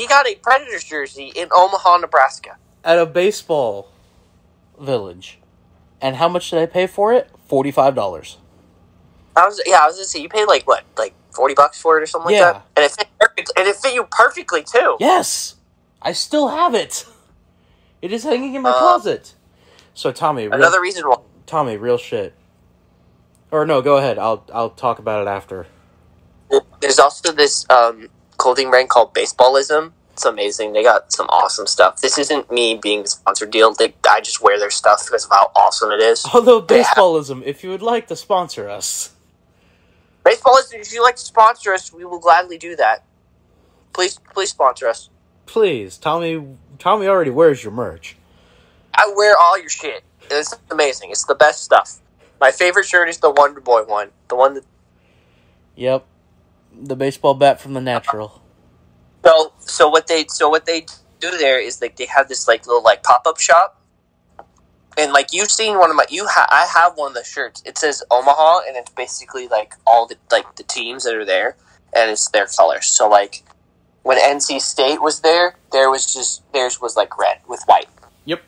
got a Predators jersey in Omaha, Nebraska. At a baseball village. And how much did I pay for it? $45. I was gonna say, you paid $40 for it or something like that? And it fit you perfectly, too. Yes! I still have it. It is hanging in my closet. So Tommy, Another reason why. Tommy, real shit. Or no, go ahead. I'll talk about it after. There's also this clothing brand called Baseballism. It's amazing. They got some awesome stuff. This isn't me being a sponsored deal. I just wear their stuff because of how awesome it is. Although Baseballism, if you would like to sponsor us. Baseballism, if you'd like to sponsor us, we will gladly do that. Please sponsor us. Please. Tommy already wears your merch. I wear all your shit. It's amazing. It's the best stuff. My favorite shirt is the Wonder Boy one. The one that... Yep. The baseball bat from the Natural. So what they do there is like they have this like little like pop-up shop. And like you've seen one of my I have one of the shirts. It says Omaha and it's basically like all the like the teams that are there and it's their colors. So like when NC State was there, theirs was like red with white. Yep.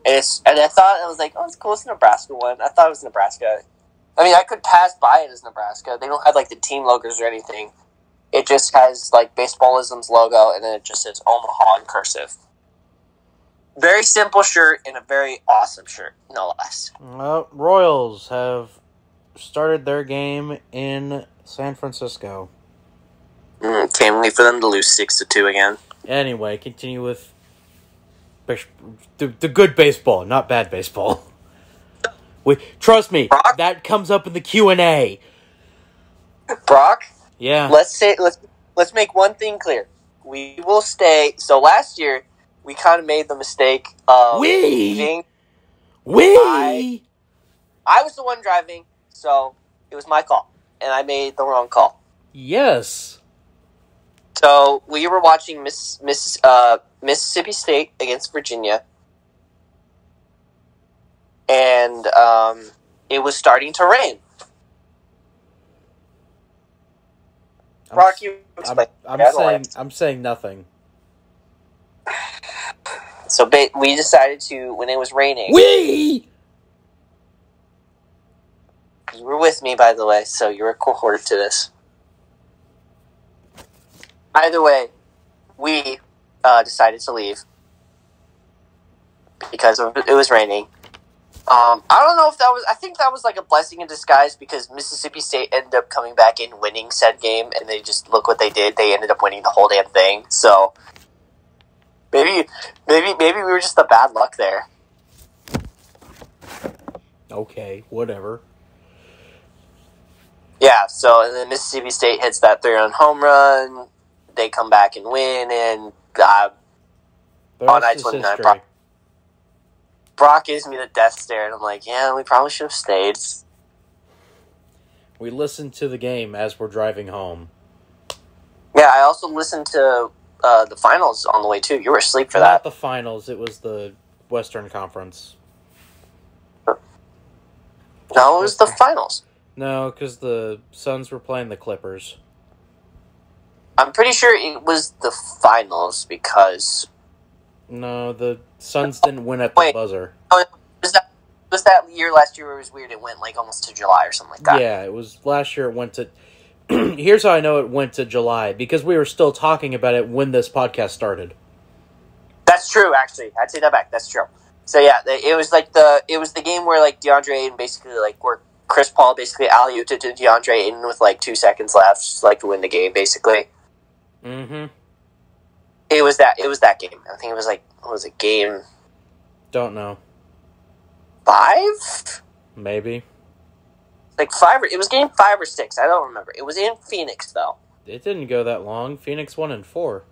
And I thought, I was like, oh, it's cool, it's a Nebraska one. I thought it was Nebraska. I mean, I could pass by it as Nebraska. They don't have, like, the team logos or anything. It just has, like, Baseballism's logo, and then it just says Omaha in cursive. Very simple shirt, and a very awesome shirt, no less. Royals have started their game in San Francisco. Can't wait for them to lose 6-2 again. Anyway, continue with... The good baseball, not bad baseball. Trust me, Brock? that comes up in the Q&A. Brock? Yeah. Let's make one thing clear. We will stay. So last year, we kind of made the mistake of leaving. I was the one driving, so it was my call, and I made the wrong call. Yes. So we were watching Mississippi State against Virginia, and it was starting to rain. Brock, you explain. I'm saying nothing. So we decided to, when it was raining. You were with me, by the way, so you're a cohort to this. Either way, we decided to leave because it was raining. I don't know if that was... I think that was like a blessing in disguise because Mississippi State ended up coming back in winning said game, and they just... Look what they did. They ended up winning the whole damn thing. So, maybe we were just the bad luck there. Okay, whatever. Yeah, so and then Mississippi State hits that 3-run home run. They come back and win, and on I-29, Brock gives me the death stare, and I'm like, yeah, we probably should have stayed. We listened to the game as we're driving home. Yeah, I also listened to the finals on the way, too. You were asleep for that. Not the finals, it was the Western Conference. No, it was the finals. No, because the Suns were playing the Clippers. I'm pretty sure it was the finals because... No, the Suns didn't win at the buzzer. Oh, was that year last year where it was weird? It went like almost to July or something like that. Yeah, it was last year it went to... Here's how I know it went to July. Because we were still talking about it when this podcast started. That's true, actually. I'd say that back. That's true. So yeah, it was the game where like DeAndre Ayton basically like where Chris Paul basically alley-ooped it to DeAndre Ayton with like 2 seconds left, just like to win the game, basically. Mm-hmm. It was that game. I think it was like, what was it, game... Don't know. 5? Maybe. Like 5 it was game 5 or 6, I don't remember. It was in Phoenix, though. It didn't go that long. Phoenix won in 4.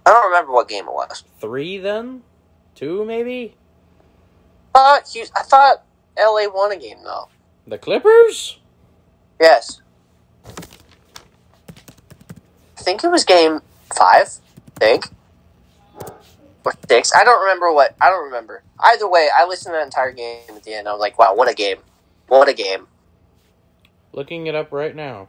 I don't remember what game it was. 3 then? 2 maybe? I thought LA won a game, though. The Clippers? Yes. I think it was game 5, I think. Or 6. I don't remember. Either way, I listened to that entire game at the end. I was like, wow, what a game. What a game. Looking it up right now.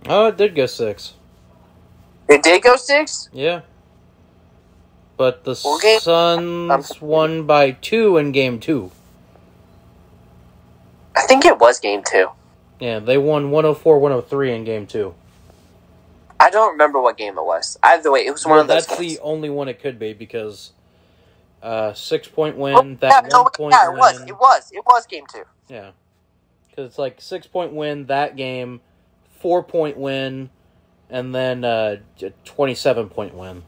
Oh, it did go 6. It did go 6? Yeah. But the Okay. Suns won by 2 in Game 2. I think it was Game 2. Yeah, they won 104-103 in Game 2. I don't remember what game it was. Either way, it was one of those That's games. the only one it could be because 6-point win, that yeah, 1 point yeah, win. It was Game 2. Yeah. Because it's like 6-point win that game, 4-point win, and then a 27-point win.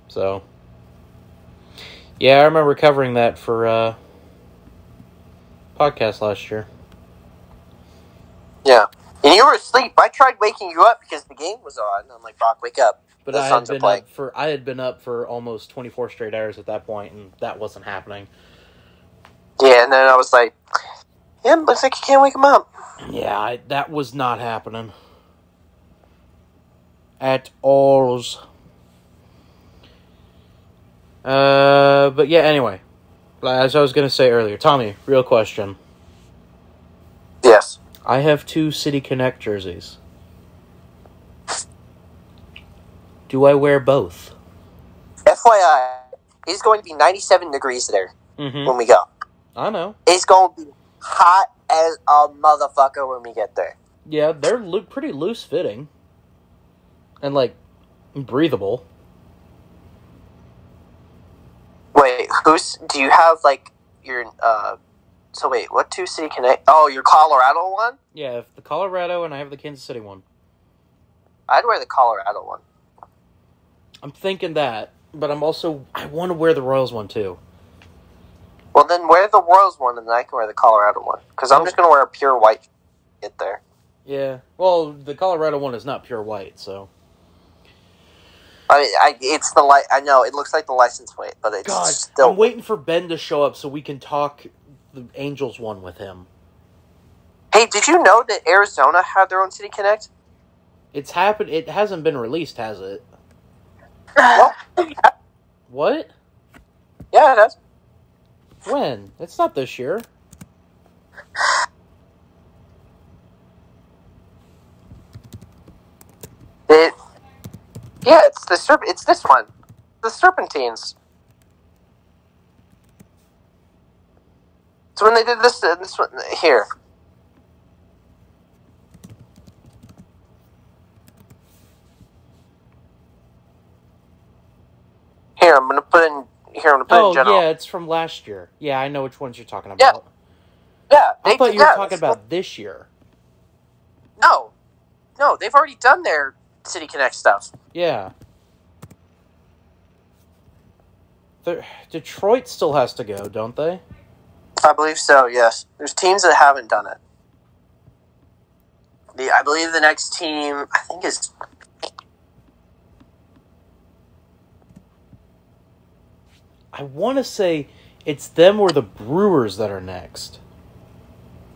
So, yeah, I remember covering that for podcast last year. Yeah. And you were asleep. I tried waking you up because the game was on. I'm like, Brock, wake up. But The Suns are playing. I had been up for almost 24 straight hours at that point, and that wasn't happening. Yeah, and then I was like, yeah, looks like you can't wake him up. Yeah, that was not happening. At all. But yeah, anyway. As I was going to say earlier, Tommy, real question. Yes. I have 2 City Connect jerseys. Do I wear both? FYI, it's going to be 97 degrees there when we go. I know. It's going to be hot as a motherfucker when we get there. Yeah, they're pretty loose-fitting. And, like, breathable. Wait, do you have, like, your, so wait, what 2 City Connect? Oh, your Colorado one? Yeah, I have the Colorado and I have the Kansas City one. I'd wear the Colorado one. I'm thinking that, but I want to wear the Royals one too. Well, then wear the Royals one and then I can wear the Colorado one. Because I'm just going to wear a pure white to get there. Yeah, well, the Colorado one is not pure white, so. It's the I know, it looks like the license plate, but it's still... I'm waiting for Ben to show up so we can talk the Angels one with him. Hey, did you know that Arizona had their own City Connect? It's happened. It hasn't been released, has it? What? Yeah, it has. When? It's not this year. Yeah, it's this one. The Serpentines. So when they did this one here. Here, I'm gonna put in general. Yeah, it's from last year. Yeah, I know which ones you're talking about. Yeah. I thought you were talking about this year. No, they've already done their City Connect stuff. Yeah. Detroit still has to go, don't they? I believe so, yes. There's teams that haven't done it. I believe the next team, I think, is... I want to say it's them or the Brewers that are next.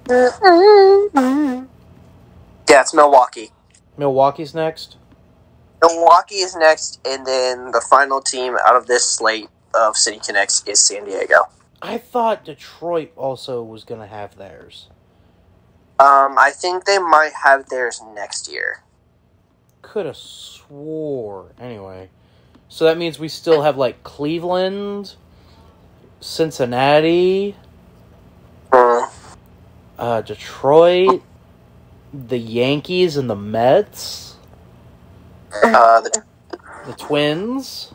Yeah, it's Milwaukee. Milwaukee's next? Milwaukee is next, and then the final team out of this slate of City Connects is San Diego. I thought Detroit also was going to have theirs. I think they might have theirs next year. Could have swore. Anyway. So that means we still have, like, Cleveland, Cincinnati, Detroit, the Yankees and the Mets, The Twins,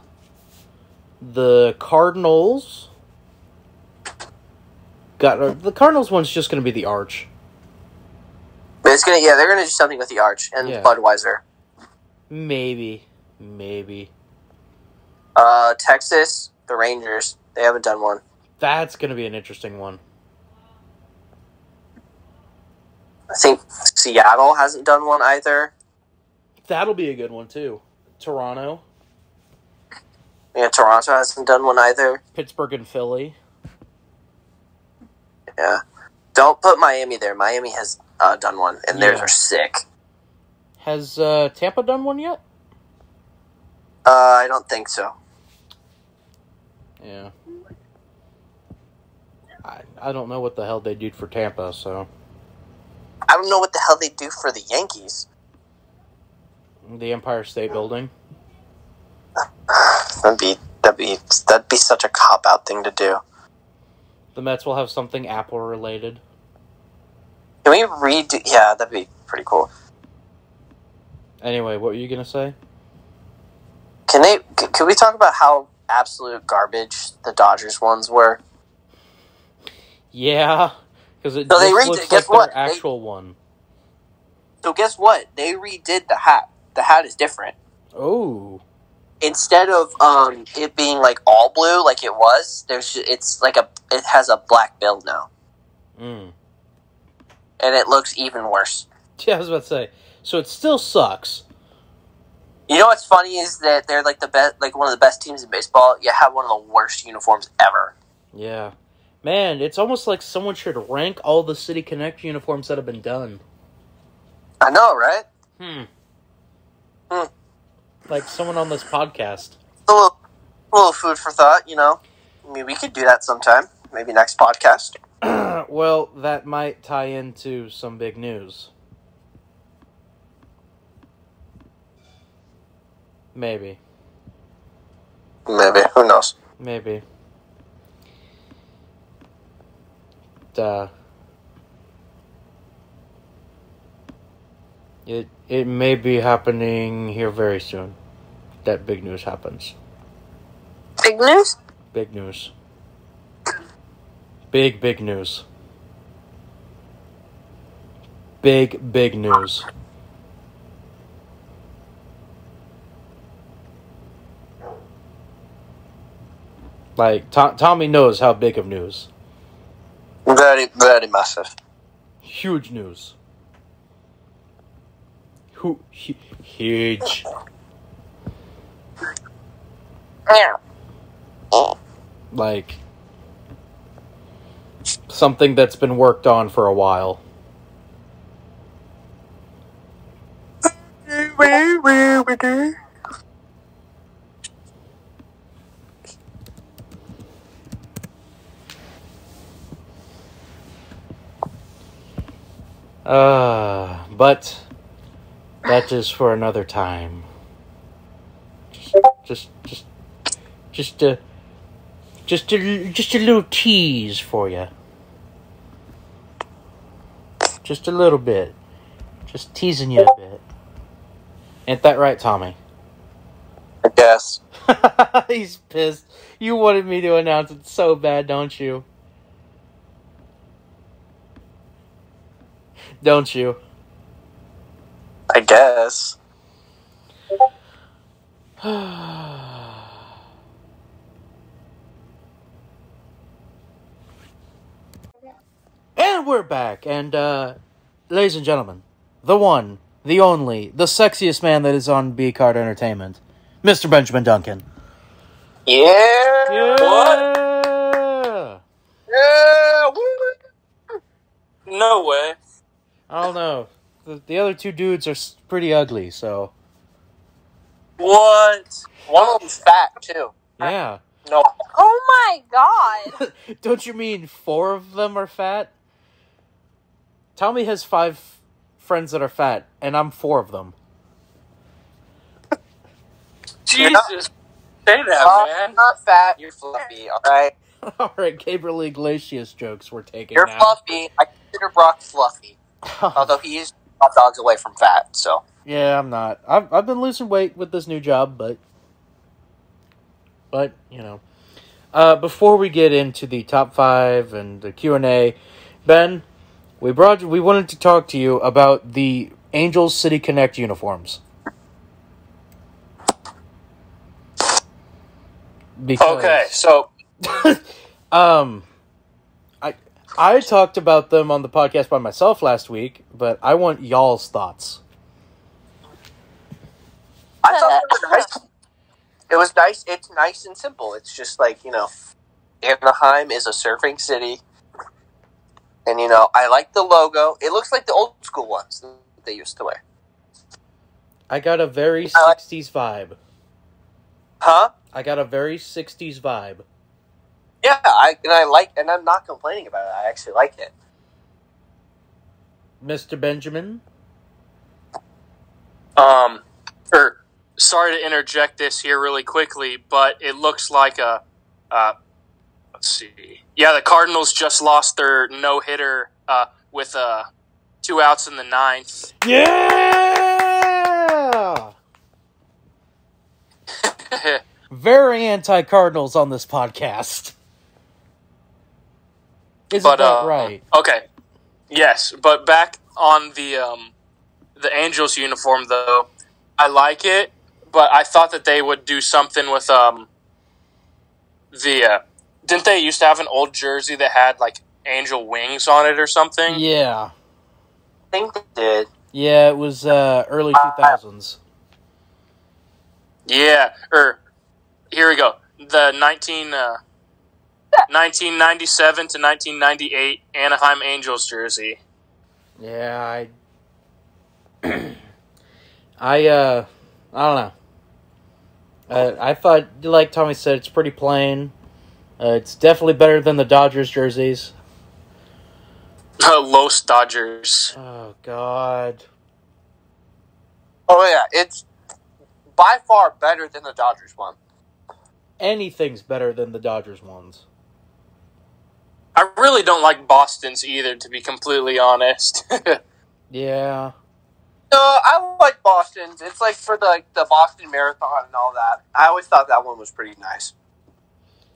the Cardinals. The Cardinals one's just going to be the Arch. But they're gonna do something with the Arch and Budweiser. Maybe. Texas, the Rangers, they haven't done one. That's going to be an interesting one. I think Seattle hasn't done one either. That'll be a good one, too. Toronto. Yeah, Toronto hasn't done one either. Pittsburgh and Philly. Yeah. Don't put Miami there. Miami has done one, and theirs are sick. Has Tampa done one yet? I don't think so. Yeah. I don't know what the hell they did for Tampa, so. I don't know what the hell they do for the Yankees. The Empire State Building. That'd be such a cop-out thing to do. The Mets will have something Apple-related. Can we redo... Yeah, that'd be pretty cool. Anyway, what were you going to say? Can we talk about how absolute garbage the Dodgers ones were? Yeah, because it So just they looks guess like what? their actual one. So guess what? They redid the hat. The hat is different. Oh. Instead of it being like all blue like it was, it has a black bill now. Mm. And it looks even worse. Yeah, I was about to say. So it still sucks. You know what's funny is that they're like the best, like one of the best teams in baseball. You have one of the worst uniforms ever. Yeah. Man, it's almost like someone should rank all the City Connect uniforms that have been done. I know, right? Like someone on this podcast. A little food for thought, you know. I mean, we could do that sometime. Maybe next podcast. Well, that might tie into some big news. Maybe. Maybe. Who knows? Maybe. It may be happening here very soon. That big news happens. Big news? Big news. Big news. Big news. Like, Tommy knows how big of news. Very, very massive. Huge news. Huge. Yeah. Like, something that's been worked on for a while. But that is for another time. Just a little tease for you. Just a little bit. Just teasing you a bit. Ain't that right, Tommy? I guess. He's pissed. You wanted me to announce it so bad, don't you? Don't you? I guess. And we're back. And, ladies and gentlemen, the one, the only, the sexiest man that is on B-Card Entertainment, Mr. Benjamin Duncan. Yeah. What? Yeah. Woo. No way. I don't know. The other two dudes are pretty ugly, so. What? One of them's fat, too. Yeah. No. Oh my god! Don't you mean 4 of them are fat? Tommy has 5 friends that are fat, and I'm 4 of them. Jesus. Say that, man. You're not fat, you're fluffy, alright? Alright, Gabriel Iglesias jokes we're taking You're now. fluffy. I consider Brock fluffy. Although he is hot dogs away from fat, so. Yeah, I'm not. I've been losing weight with this new job, but you know. Before we get into the top 5 and the Q&A, Ben, we wanted to talk to you about the Angels City Connect uniforms. Because, Okay, so. I talked about them on the podcast by myself last week, but I want y'all's thoughts. I thought it was nice. It was nice. It's nice and simple. It's just like, you know, Anaheim is a surfing city. And, you know, I like the logo. It looks like the old school ones that they used to wear. I got a very 60s vibe. Huh? I got a very 60s vibe. Yeah, and I'm not complaining about it. I actually like it. Mr. Benjamin? Sorry to interject this here really quickly, but it looks like let's see. Yeah, the Cardinals just lost their no-hitter with 2 outs in the 9th. Yeah! Very anti-Cardinals on this podcast. Isn't that right? Okay. Yes, but back on the Angels uniform, though, I like it, but I thought that they would do something with didn't they used to have an old jersey that had, like, angel wings on it or something? Yeah. I think they did. Yeah, it was early 2000s. Yeah, here we go. The 1997 to 1998 Anaheim Angels jersey. Yeah, I don't know. I thought, like Tommy said, it's pretty plain. It's definitely better than the Dodgers jerseys. Los Dodgers. Oh, God. Oh, yeah, it's by far better than the Dodgers one. Anything's better than the Dodgers ones. I really don't like Boston's either, to be completely honest. Yeah. I like Boston's. It's like for the Boston Marathon and all that. I always thought that one was pretty nice.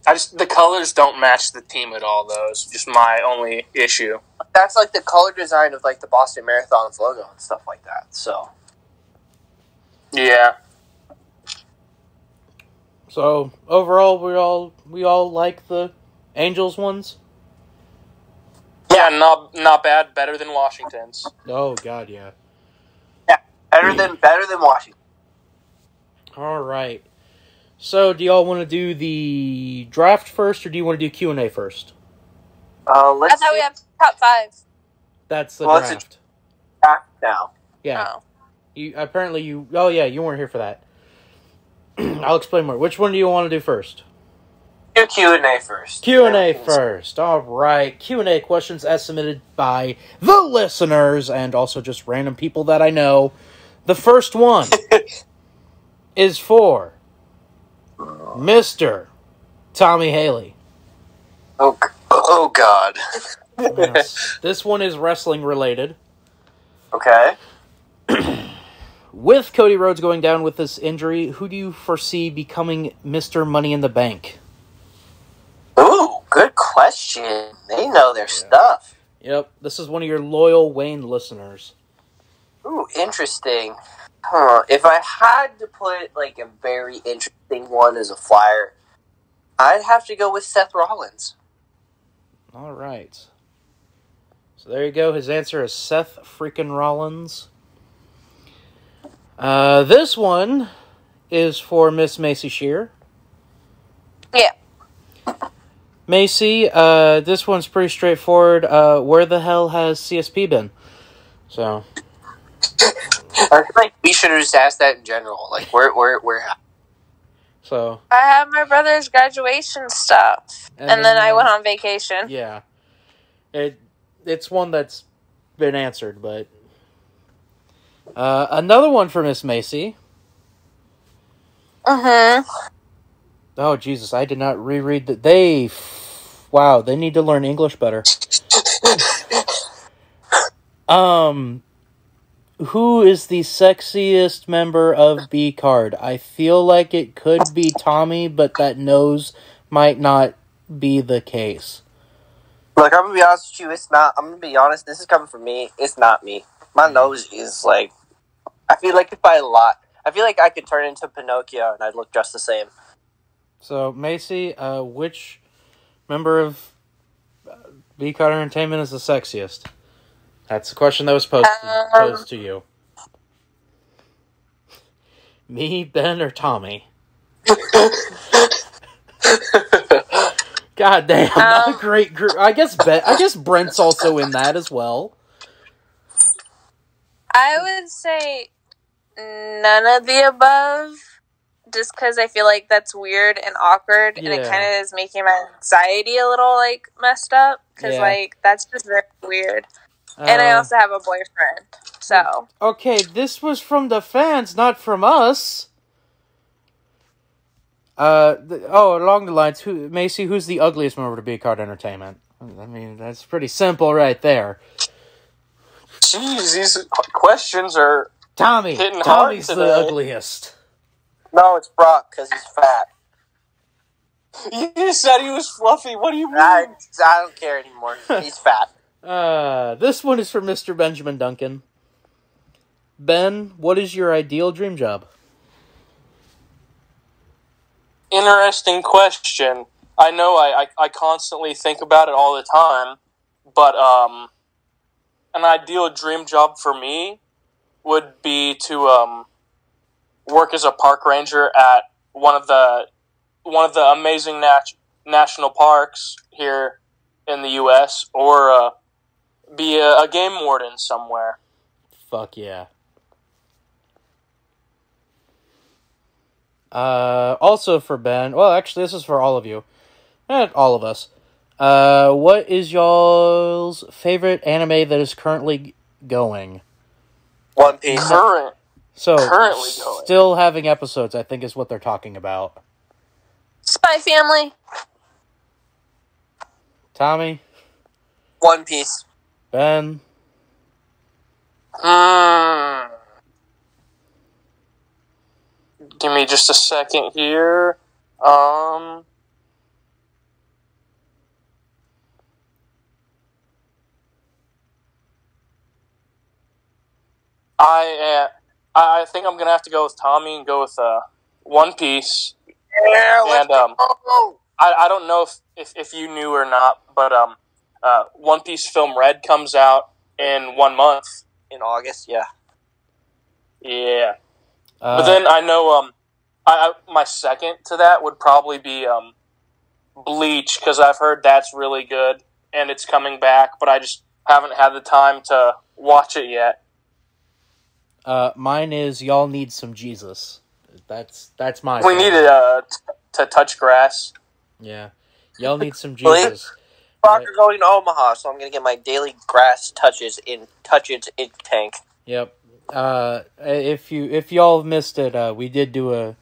The colors don't match the team at all, though. It's just my only issue. That's like the color design of like the Boston Marathon's logo and stuff like that. So, yeah. So overall, we all like the Angels ones. Yeah, not bad. Better than Washington's. Oh, God, yeah. yeah, better than Washington. All right. So, do y'all want to do the draft first, or do you want to do Q&A first? Let's That's how we have top 5. That's the Well, draft. draft now. Yeah. Oh. You weren't here for that. I'll explain more. Which one do you want to do first? Do Q&A first. Q&A first. All right. Q&A questions as submitted by the listeners and also just random people that I know. The first one is for Mr. Tommy Haley. Oh God. Yes. This one is wrestling related. Okay. With Cody Rhodes going down with this injury, who do you foresee becoming Mr. Money in the Bank? Ooh, good question. They know their stuff. Yep, this is one of your loyal Wayne listeners. Ooh, interesting. Huh. If I had to put like a very interesting one as a flyer, I'd have to go with Seth Rollins. All right. So there you go. His answer is Seth freaking Rollins. This one is for Miss Maisie Shear. Yeah. Macy, this one's pretty straightforward. Where the hell has CSP been? So, I feel like we should have just asked that in general. Like, where? So. I had my brother's graduation stuff, and then I went on vacation. Yeah, it's one that's been answered, but another one for Miss Macy. Oh Jesus, I did not reread that. Wow, they need to learn English better. Who is the sexiest member of B Card? I feel like it could be Tommy, but that nose might not be the case. Look, I'm gonna be honest with you. It's not. I'm gonna be honest. This is coming from me. It's not me. My nose is like. I feel like if I could turn into Pinocchio and I'd look just the same. So, Macy, which member of B Card Entertainment is the sexiest? That's the question that was posed to you. Me, Ben, or Tommy? God damn, not a great group. I guess Brent's also in that as well. I would say none of the above, just because I feel like that's weird and awkward, and it Yeah. kind of is making my anxiety a little, like, messed up, because, Yeah. like, that's just very weird. And I also have a boyfriend, so. Okay, this was from the fans, not from us. Along the lines, Macy, who's the ugliest member to Be Card Entertainment? I mean, that's pretty simple right there. Jeez, these questions are Tommy. hitting Tommy's hard the today. ugliest. No, it's Brock, because he's fat. You just said he was fluffy. What do you mean? I don't care anymore. He's fat. This one is for Mr. Benjamin Duncan. Ben, what is your ideal dream job? Interesting question. I know I constantly think about it all the time, but an ideal dream job for me would be to work as a park ranger at one of the amazing national parks here in the U.S. or be a game warden somewhere. Fuck yeah. Also for Ben, well, actually, this is for all of you. All of us. What is y'all's favorite anime that is currently going? One Piece. Currently going. Still having episodes, I think is what they're talking about. Spy Family. Tommy? One Piece. Ben? Give me just a second here. I think I'm gonna have to go with Tommy and go with One Piece. Yeah, let's And go. I don't know if you knew or not, but One Piece film Red comes out in 1 month. In August, yeah. Yeah. But then I know my second to that would probably be Bleach, because I've heard that's really good and it's coming back, but I just haven't had the time to watch it yet. Mine is Y'all Need Some Jesus. That's my We favorite. needed to touch grass. Yeah. Y'all Need Some Really? Jesus. Brock are going to Omaha, so I'm going to get my daily grass touches in tank. Yep. If y'all missed it, we did do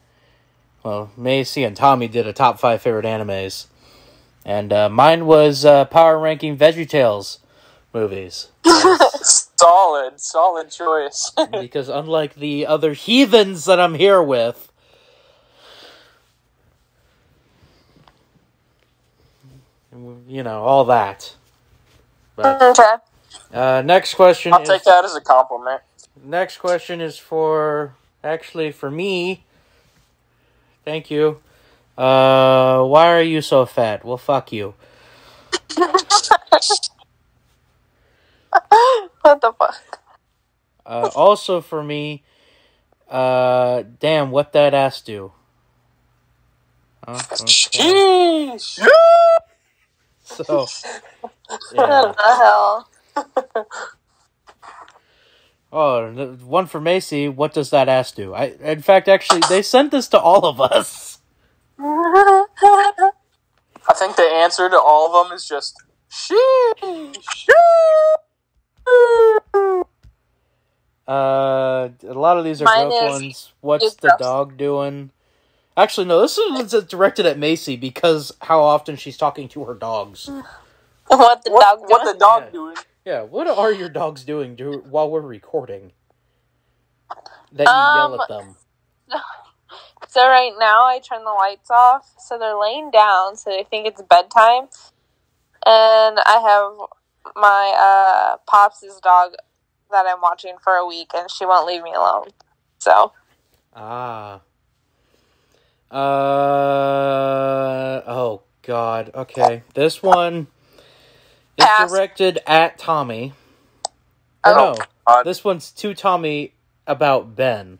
Macy and Tommy did a top 5 favorite animes. And mine was power ranking VeggieTales movies. Solid choice. Because unlike the other heathens that I'm here with, you know, all that. But, Okay. next question I'll take that as a compliment. Next question is for me. Thank you. Why are you so fat? Well, fuck you. What the fuck? Also for me, damn, what that ass do? Oh, okay. Sheesh. So, What yeah. the hell? Oh, one for Macy. What does that ass do? In fact, actually, they sent this to all of us. I think the answer to all of them is just sheesh. A lot of these are Mine broke is- ones. What's it's the gross. dog doing? Actually, no, this is directed at Macy because how often she's talking to her dogs. What the dog doing? What the dog Yeah. doing? Yeah, what are your dogs doing while we're recording? That you yell at them. So right now I turn the lights off, so they're laying down, so they think it's bedtime. And I have my Pops' dog that I'm watching for a week, and she won't leave me alone. So oh god. Okay, this one is Pass. directed at Tommy. Oh. No, God. this one's to Tommy about Ben.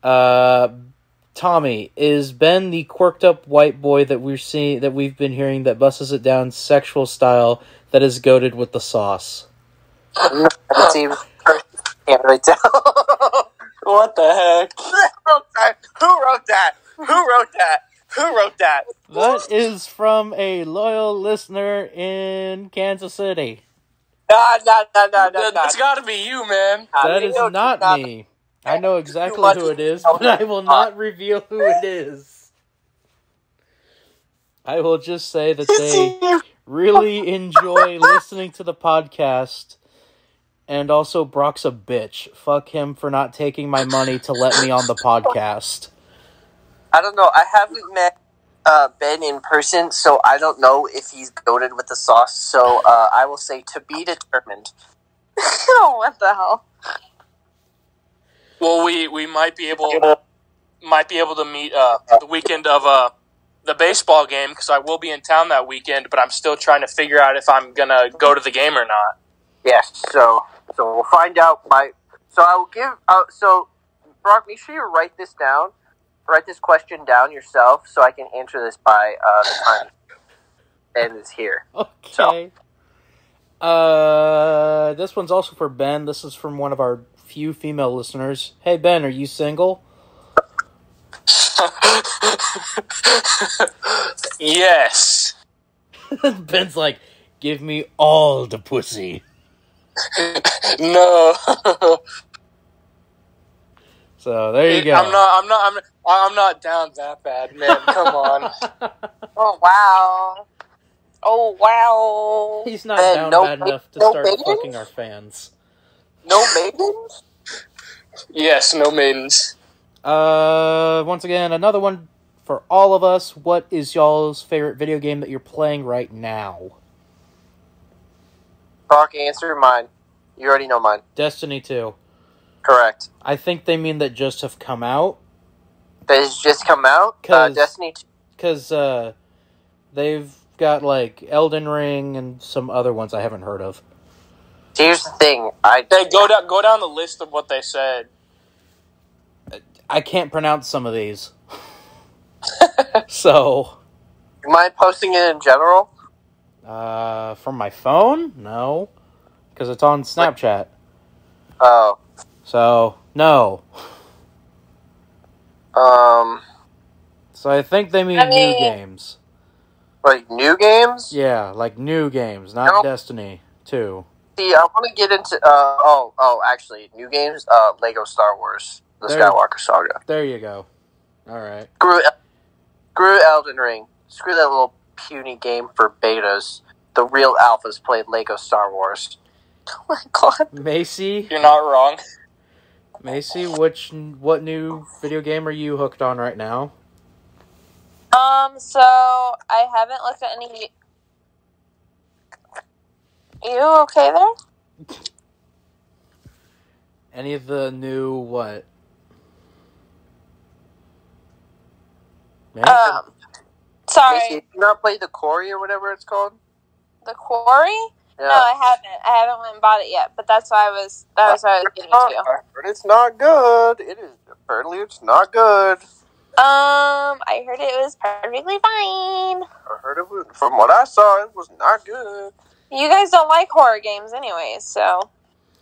Tommy, is Ben the quirked up white boy that we've been hearing that busts it down sexual style that is goated with the sauce? I can see. Can't really tell. What the heck? Who wrote that? Who wrote that? Who wrote that? That is from a loyal listener in Kansas City. No. That's gotta be you, man. That is not me. I know exactly who it is, but I will not reveal who it is. I will just say that they really enjoy listening to the podcast. And also, Brock's a bitch. Fuck him for not taking my money to let me on the podcast. I don't know. I haven't met Ben in person, so I don't know if he's goated with the sauce. So I will say to be determined. Oh, what the hell? Well, we might be able to meet the weekend of the baseball game, because I will be in town that weekend. But I'm still trying to figure out if I'm gonna go to the game or not. Yes. So we'll find out. So I will give. So Brock, make sure you write this down. Write this question down yourself, so I can answer this by the time Ben is here. Okay. This one's also for Ben. This is from one of our few female listeners. Hey, Ben, are you single? Yes. Ben's like, give me all the pussy. No. So there you go. I'm not down that bad, man. Come on. Oh, wow. He's not down bad enough to start fucking our fans. No maidens? Yes, no maidens. Once again, another one for all of us. What is y'all's favorite video game that you're playing right now? Brock, answer mine. You already know mine. Destiny 2. Correct. I think they mean that just have come out. That has just come out? Destiny 2. Because, they've got, like, Elden Ring and some other ones I haven't heard of. Here's the thing. Go down the list of what they said. I can't pronounce some of these. So. You mind posting it in general? From my phone? No. Because it's on Snapchat. Oh. So, no. So I think they mean new games. Like new games? Yeah, like new games, not Destiny 2. See, I want to get into, actually, new games, Lego Star Wars, the Skywalker Saga. There you go. Alright. Screw Elden Ring. Screw that little puny game for betas. The real alphas played Lego Star Wars. Oh my god. Macy? You're not wrong. Macy, what new video game are you hooked on right now? So I haven't looked at any. You okay there? Any of the new what? Sorry. Macy, did you not play the Quarry or whatever it's called? The Quarry? Yeah. No, I haven't. I haven't went and bought it yet, but that's what I was getting to. I heard it's not good. It is. Apparently it's not good. I heard it was perfectly fine. I heard it was, from what I saw, it was not good. You guys don't like horror games anyways, so.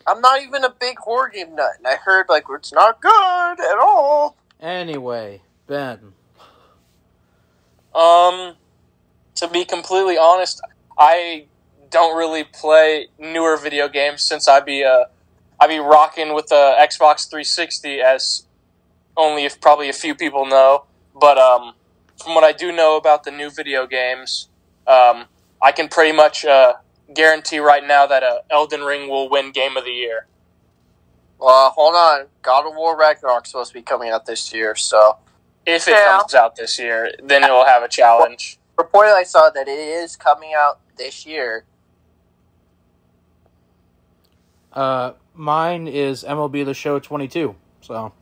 I'm not even a big horror game nut, and I heard, like, it's not good at all. Anyway, Ben. To be completely honest, I don't really play newer video games since I be rocking with the Xbox 360, as only probably a few people know. But from what I do know about the new video games, I can pretty much guarantee right now that Elden Ring will win Game of the Year. Well, hold on. God of War Ragnarok's supposed to be coming out this year, so. If it comes out this year, then it will have a challenge. Reported I saw that it is coming out this year. Mine is MLB The Show 22, so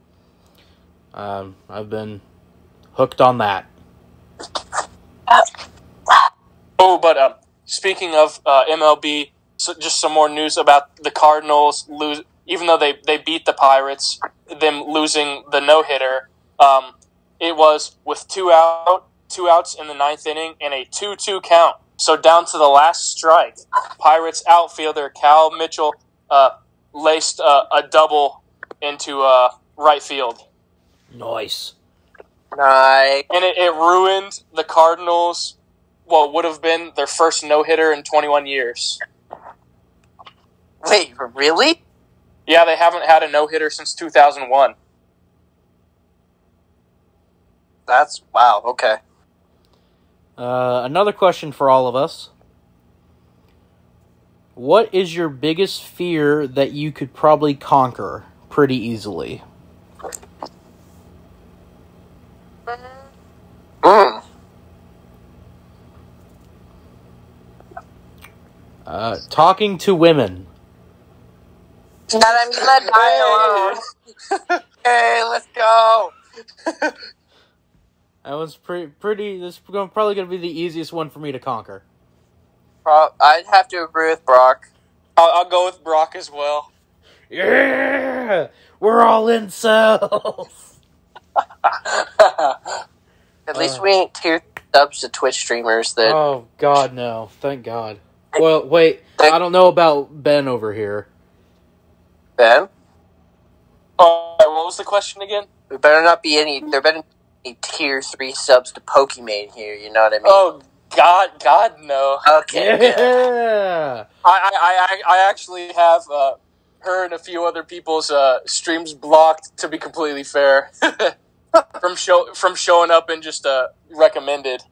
I've been hooked on that. Oh, but speaking of MLB, so just some more news about the Cardinals even though they beat the Pirates, them losing the no-hitter. It was with two outs in the ninth inning and a 2-2 count. So down to the last strike, Pirates outfielder Cal Mitchell laced a double into right field. Nice. Nice. And it ruined the Cardinals, what would have been their first no-hitter in 21 years. Wait, really? Yeah, they haven't had a no-hitter since 2001. That's wow. Okay. Another question for all of us. What is your biggest fear that you could probably conquer pretty easily? Mm. Talking to women. That I'm gonna die alone. Hey, let's go. That was pretty. This is probably going to be the easiest one for me to conquer. I'd have to agree with Brock. I'll go with Brock as well. Yeah, we're all incels. At least we ain't tier subs to Twitch streamers that. Oh God, no! Thank God. Well, wait. I don't know about Ben over here. Ben? What was the question again? There better not be any tier 3 subs to Pokemon here, you know what I mean? Oh, God, no. Okay, good. Yeah. I actually have her and a few other people's streams blocked, to be completely fair, from showing up and just recommended.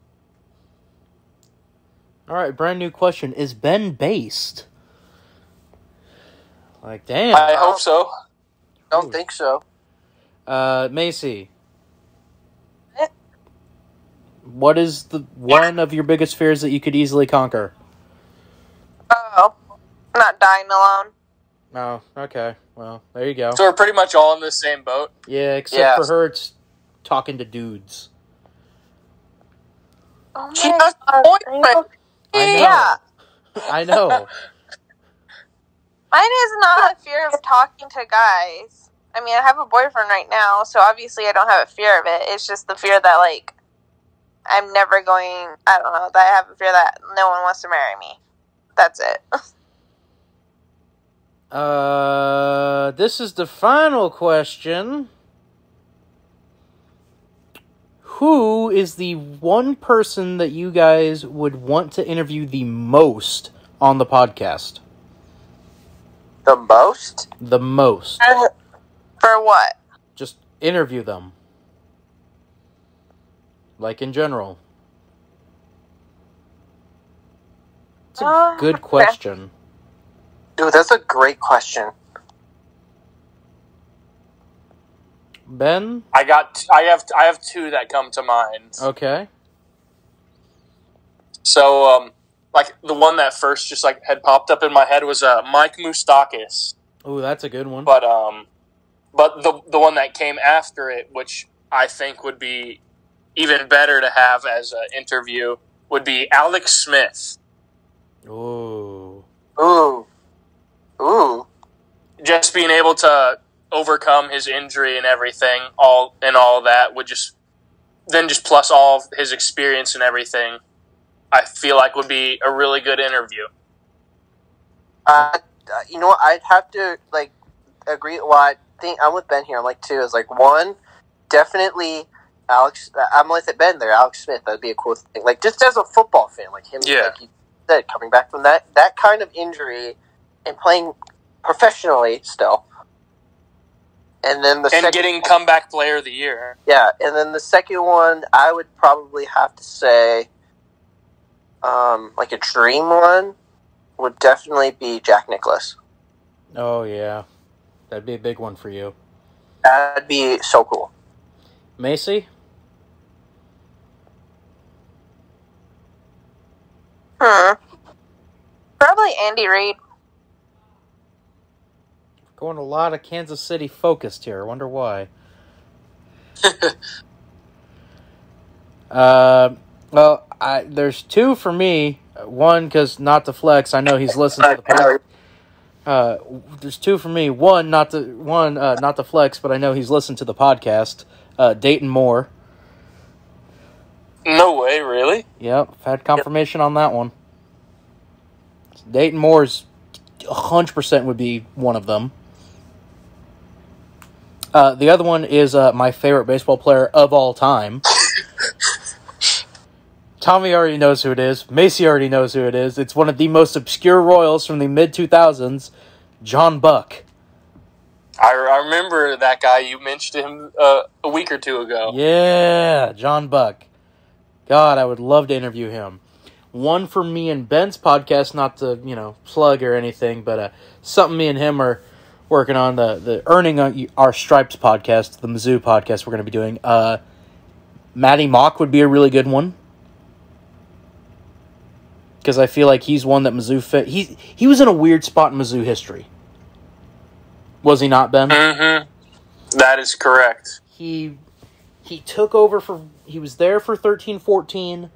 All right, brand new question: is Ben based? Like, damn. I hope so. Don't think so. Maisie. What is the one of your biggest fears that you could easily conquer? Oh, not dying alone. Oh, okay. Well, there you go. So we're pretty much all in the same boat. Yeah, except for her, it's talking to dudes. Oh She my has a God. boyfriend. I know. Yeah. I know. Mine is not a fear of talking to guys. I mean, I have a boyfriend right now, so obviously I don't have a fear of it. It's just the fear that, like, I'm never going, I don't know, that I have a fear that no one wants to marry me. That's it. This is the final question. Who is the one person that you guys would want to interview the most on the podcast? The most? The most. For what? Just interview them. Like in general. It's a good question. Dude, that's a great question. Ben? I have two that come to mind. Okay. So, like the one that first just like had popped up in my head was Mike Moustakis. Oh, that's a good one. But the one that came after it, which I think would be even better to have as an interview, would be Alex Smith. Ooh. Ooh. Ooh. Just being able to overcome his injury and everything, all that would just plus all of his experience and everything, I feel like would be a really good interview. You know what? I'd have to agree. Well, I think I'm with Ben here. I'm two. Is one, definitely Alex. I'm with Ben there. Alex Smith. That'd be a cool thing. Just as a football fan, him. Yeah. Like you said, coming back from that kind of injury and playing professionally still. And then getting comeback player of the year. Yeah, and then the second one, I would probably have to say, a dream one would definitely be Jack Nicklaus. Oh, yeah. That'd be a big one for you. That'd be so cool. Macy? Probably Andy Reid. Going a lot of Kansas City focused here. I wonder why. Well, there's two for me. One, because not to flex. I know he's listened to the podcast. There's two for me. One, not to flex, but I know he's listened to the podcast. Dayton Moore. No way, really? Yep, had confirmation on that one. Dayton Moore's 100% would be one of them. The other one is my favorite baseball player of all time. Tommy already knows who it is. Maisie already knows who it is. It's one of the most obscure Royals from the mid-2000s, John Buck. I remember that guy. You mentioned him a week or two ago. Yeah, John Buck. God, I would love to interview him. One for me and Ben's podcast, not to, plug or anything, but something me and him are working on, the Earning Our Stripes podcast, the Mizzou podcast we're going to be doing. Matty Mock would be a really good one. Because I feel like he's one that Mizzou fit. He was in a weird spot in Mizzou history. Was he not, Ben? Mm-hmm. That is correct. He took over he was there for 13-14,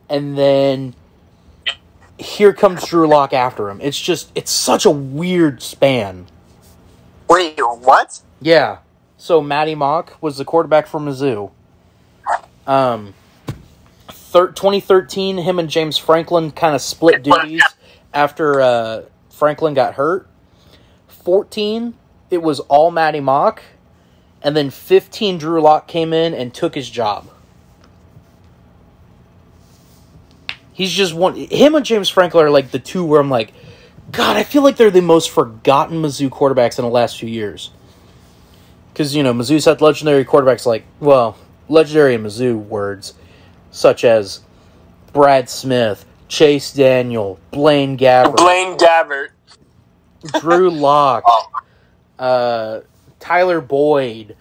and then here comes Drew Lock after him. It's such a weird span. Wait, what? Yeah. So Matty Mock was the quarterback for Mizzou. 2013, him and James Franklin kind of split duties after Franklin got hurt. 14, it was all Matty Mock. And then 15, Drew Lock came in and took his job. He's just one. Him and James Franklin are like the two where I'm like, God, I feel like they're the most forgotten Mizzou quarterbacks in the last few years. Because, Mizzou's had legendary quarterbacks legendary in Mizzou words, such as Brad Smith, Chase Daniel, Blaine Gabbert, Drew Lock, Tyler Boyd,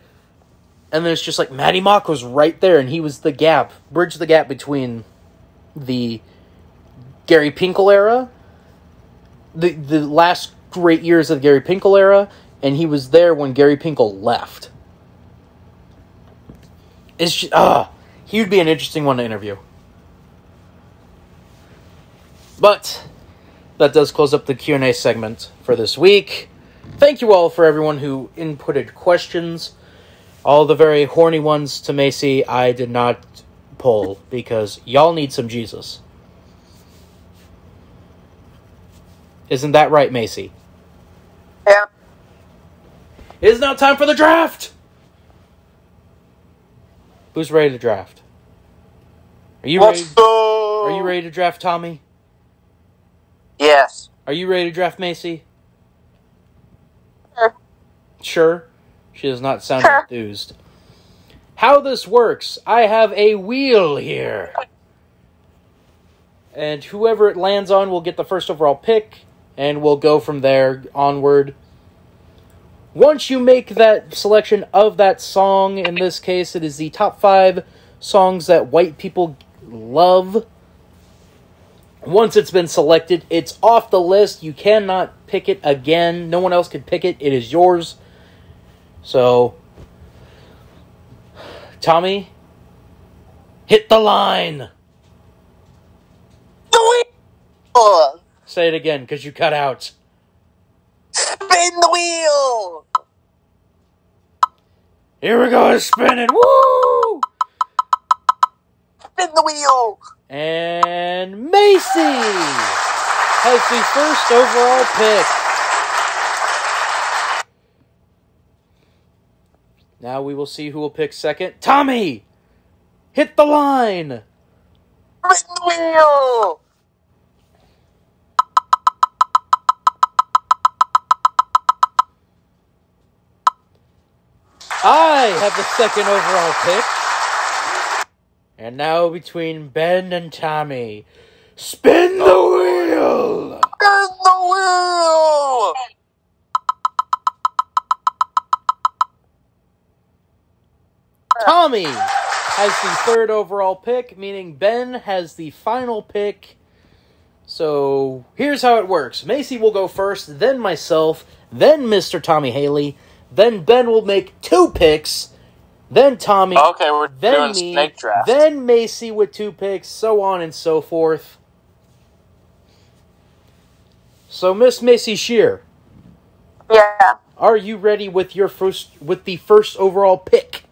and then it's just like Matty Mock was right there, and he was bridged the gap between the Gary Pinkel era, the last great years of the Gary Pinkel era, and he was there when Gary Pinkel left. It's just, he would be an interesting one to interview. But that does close up the Q&A segment for this week. Thank you all for everyone who inputted questions. All the very horny ones to Maisie, I did not pull because y'all need some Jesus. Isn't that right, Maisie? Yeah. It is now time for the draft! Who's ready to draft? Are you ready? Are you ready to draft Tommy? Yes. Are you ready to draft Maisie? Sure. Sure? She does not sound enthused. How this works, I have a wheel here. And whoever it lands on will get the first overall pick, and we'll go from there onward. Once you make that selection of that song, in this case it is the top 5 songs that white people love. Once it's been selected, it's off the list. You cannot pick it again. No one else can pick it. It is yours. So, Tommy, hit the line. The wheel! Say it again, because you cut out. Spin the wheel! Here we go, spinning. Woo! Spin the wheel! And Maisie has the first overall pick. Now we will see who will pick second. Tommy! Hit the line! Spin the wheel! I have the second overall pick. And now between Ben and Tommy. Spin the wheel! Spin the wheel! Tommy has the third overall pick, meaning Ben has the final pick. So, here's how it works. Maisie will go first, then myself, then Mr. Tommy Haley, then Ben will make 2 picks, then Tommy, Okay, we're then doing me, snake draft. then Maisie with 2 picks, so on and so forth. So, Miss Maisie Shear, Yeah. are you ready with the first overall pick?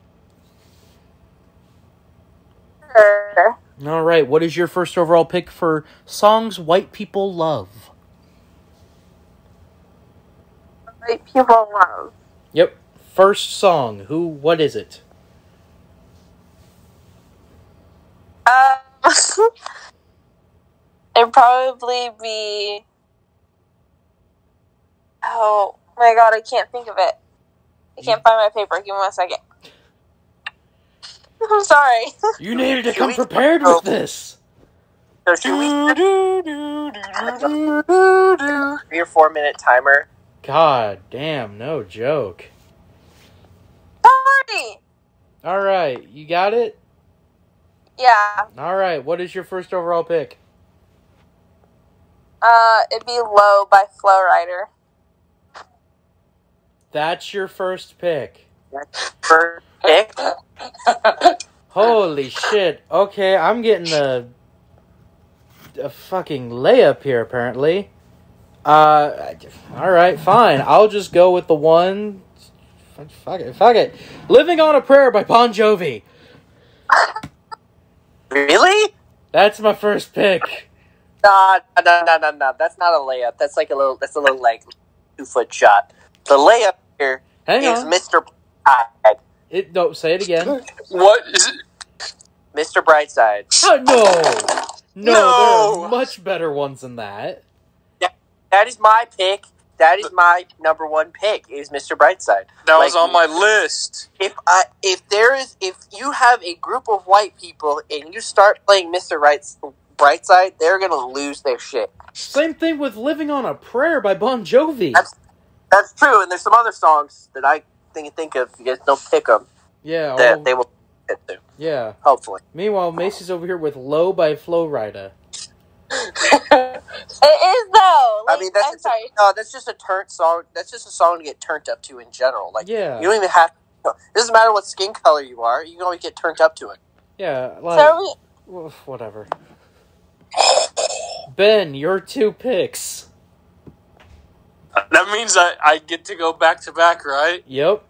Sure. All right, what is your first overall pick for songs white people love? White people love. Yep, first song. What is it? It'd probably be... Oh, my God, I can't think of it. I can't find my paper. Give me 1 second. I'm sorry. You needed to come prepared with this. So should we 3 or 4 minute timer? God damn, no joke. Sorry. All right, you got it? Yeah. All right, what is your first overall pick? It'd be Low by Flow Rider. That's your first pick. First pick? Holy shit. Okay, I'm getting a fucking layup here, apparently. Alright, fine. I'll just go with the one... Fuck it. Living on a Prayer by Bon Jovi. Really? That's my first pick. No. That's not a layup. That's a little like 2-foot shot. The layup here is Mr. Brightside. No, say it again. What is it? Mr. Brightside. Oh, no, No! there are much better ones than that. That is my pick. That is my number one pick. Is Mr. Brightside. That was on my list. If you have a group of white people and you start playing Mr. Brightside, they're gonna lose their shit. Same thing with Living on a Prayer by Bon Jovi. That's true, and there's some other songs that I think of. You guys don't pick them. Yeah. That they will get to. Yeah. Hopefully. Meanwhile, Macy's over here with Low by Flow Rida. It is, though. Like, I mean, that's just a turnt song. That's just a song to get turned up to in general. Like, yeah. You don't even have. It doesn't matter what skin color you are. You can always get turned up to it. Yeah. Like, whatever. Ben, your 2 picks. That means I get to go back to back, right? Yep.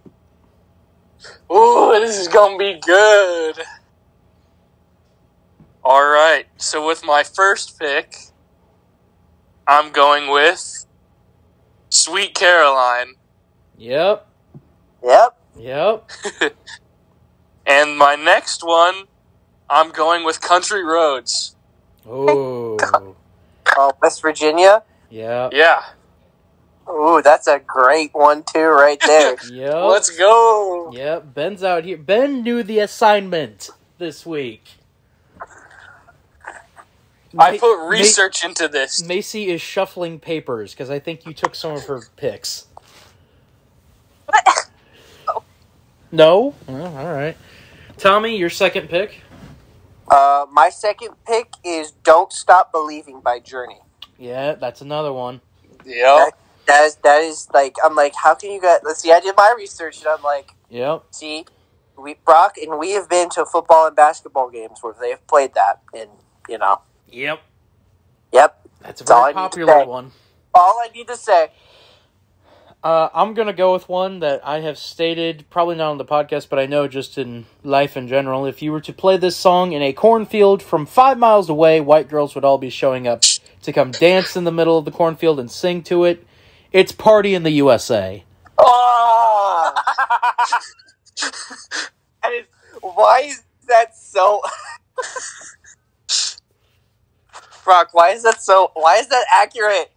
Ooh, this is gonna be good. Alright, so with my first pick, I'm going with Sweet Caroline. Yep. And my next one, I'm going with Country Roads. Oh. West Virginia? Yeah. Yeah. Ooh, that's a great one, too, right there. Yep. Let's go. Yep, Ben's out here. Ben knew the assignment this week. I put research into this. Macy is shuffling papers, because I think you took some of her picks. No? Oh, alright. Tommy, your second pick? My second pick is Don't Stop Believing by Journey. Yeah, that's another one. Yep. That is like, I'm like, how can you guys, let's see, I did my research and I'm like, yep. See, Brock and we have been to football and basketball games where they have played that, and, you know. Yep. That's a very popular one. All I need to say. I'm going to go with one that I have stated, probably not on the podcast, but I know just in life in general. If you were to play this song in a cornfield from 5 miles away, white girls would all be showing up to come dance in the middle of the cornfield and sing to it. It's Party in the USA. Oh! Why is that so... Brock, why is that accurate?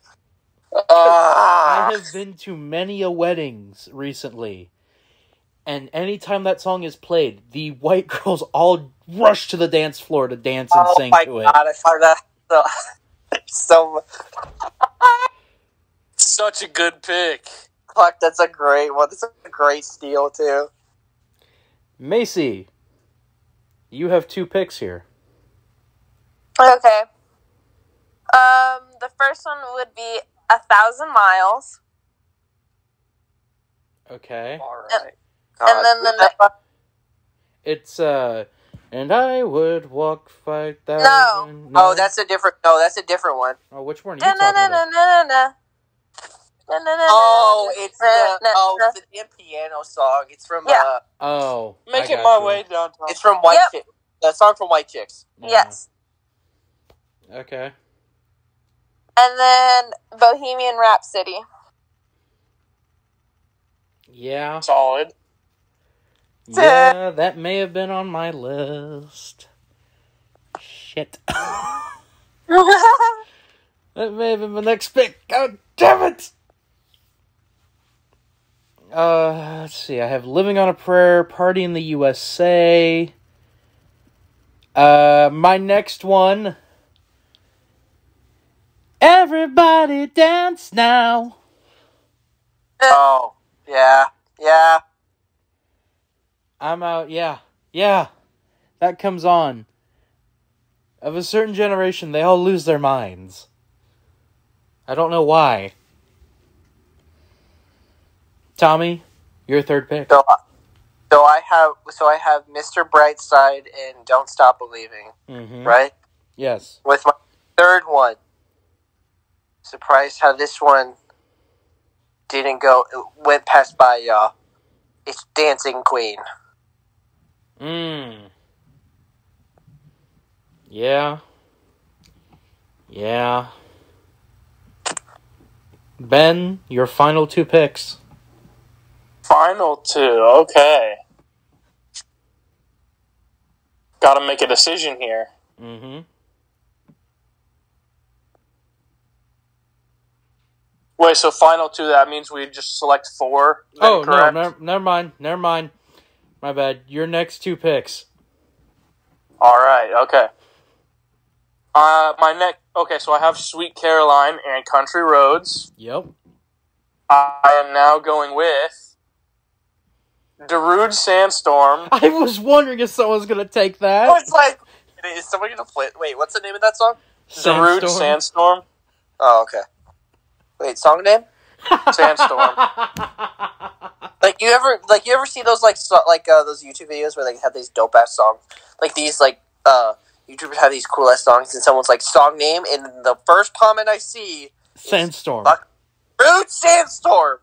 I have been to many weddings recently, and anytime that song is played, the white girls all rush to the dance floor to dance and sing to it. Oh my god, I find that so... Such a good pick. Fuck, that's a great one. That's a great steal, too. Macy, you have 2 picks here. Okay. The first one would be 1,000 Miles. Okay. Alright. And then the next... It's, and I would walk 5,000... No. Oh, that's a different one. Oh, which one are you talking about? Oh, it's the damn piano song. It's from Oh, Making my way downtown. It's from White Chicks. That song from White Chicks. Yes. Okay. And then Bohemian Rhapsody. Yeah. Solid. Yeah, that may have been on my list. Shit. That may have been my next pick. God damn it! Let's see. I have Living on a Prayer, Party in the USA. My next one. Everybody dance now. Oh, yeah. Yeah. I'm out. Yeah. That comes on. Of a certain generation, they all lose their minds. I don't know why. Tommy, your third pick. So I have Mr. Brightside and Don't Stop Believing, Mm-hmm. right? Yes. With my third one, surprised how this one went past by y'all. It's Dancing Queen. Yeah. Ben, your final two picks. Final two, okay. Gotta make a decision here. Mm-hmm. Wait, so final two, that means we just select four? Oh, correct? no, never mind. My bad. Your next two picks. Alright, okay. Okay, so I have Sweet Caroline and Country Roads. Yep. I am now going with Darude Sandstorm. I was wondering if someone's gonna take that. I was like, is someone gonna play? Wait, what's the name of that song? Darude Sandstorm. Oh, okay. Wait, song name? Sandstorm. Like you ever see those those YouTube videos where they have these dope ass songs? Like these YouTubers have these cool ass songs, and someone's like song name, and the first comment I see Sandstorm. Rude Sandstorm.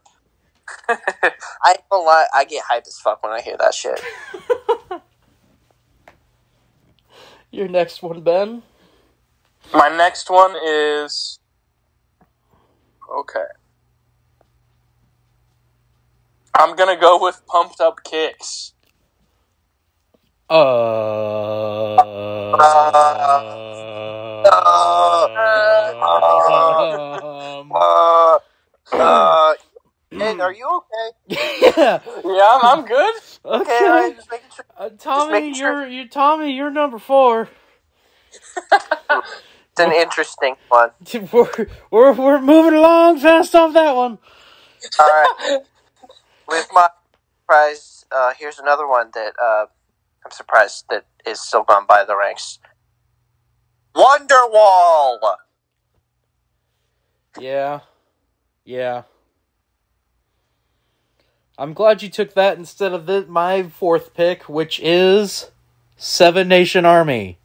I ain't gonna lie, I get hyped as fuck when I hear that shit. Your next one, Ben? My next one is... Okay. I'm gonna go with Pumped Up Kicks. Hey, are you okay? Yeah. Yeah, I'm good. Okay, alright, just making sure. Tommy, Tommy, you're number 4. It's an interesting one. We're moving along fast off that one. Alright. With my surprise, here's another one that I'm surprised that is still gone by the ranks. Wonderwall! Yeah. I'm glad you took that instead of my fourth pick, which is Seven Nation Army.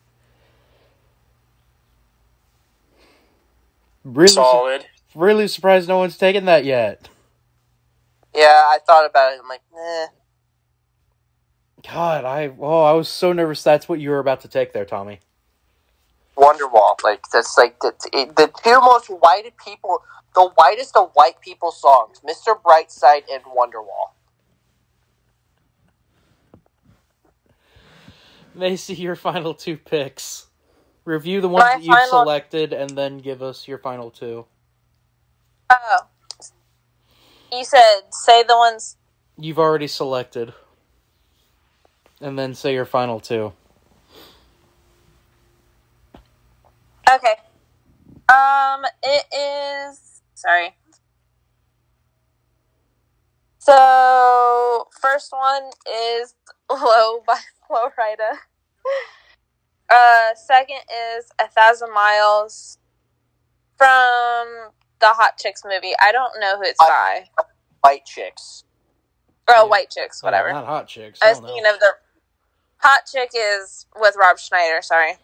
Really solid. Really surprised no one's taken that yet. Yeah, I thought about it. I'm like, eh. God, I was so nervous that's what you were about to take there, Tommy. Wonderwall. That's the two most whited people, the whitest of white people songs, Mr. Brightside and Wonderwall. Maisie, your final two picks. Review the ones that you've selected and then give us your final two. Oh. You said say the ones you've already selected. And then say your final two. Okay. It is... Sorry. So, first one is Low by Flo Rida. Second is 1,000 Miles from the Hot Chicks movie. I don't know who it's by. White Chicks. Oh, White Chicks, whatever. Not Hot Chicks. I was thinking of the... Hot Chick is with Rob Schneider, sorry.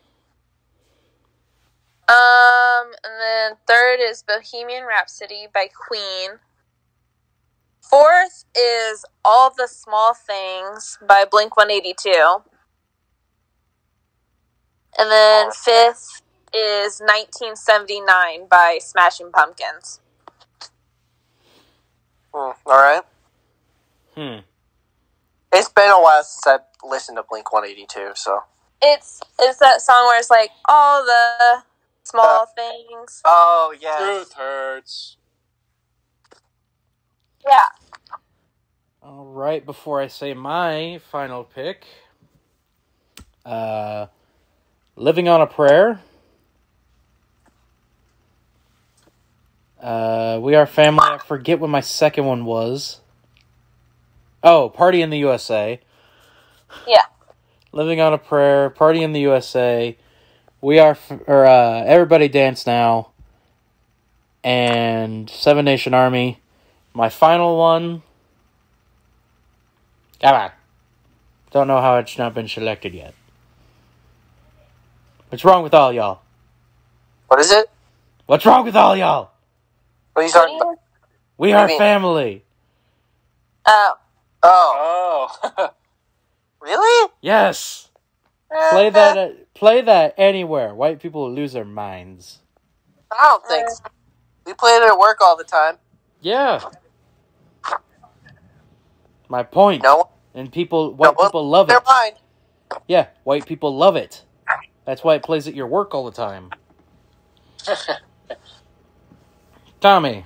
And then third is Bohemian Rhapsody by Queen. Fourth is All the Small Things by Blink-182. And then fifth is 1979 by Smashing Pumpkins. Alright. It's been a while since I've listened to Blink-182, so... It's that song where it's like, all the small things. Oh, yeah. Truth hurts. Yeah. All right, before I say my final pick, Living on a Prayer. We Are Family. I forget what my second one was. Oh, Party in the USA. Yeah. Living on a Prayer, Party in the USA, Everybody Dance Now, and Seven Nation Army. My final one. Come on. Don't know how it's not been selected yet. What's wrong with all y'all? What is it? What's wrong with all y'all? What are you talking about? We What do Are you mean? Family. Oh. Oh. Oh. Really? Yes. Play that anywhere. White people will lose their minds. I don't think so. We play it at work all the time. Yeah. My point. No. And white people love it. Never mind. Yeah, white people love it. That's why it plays at your work all the time. Tommy,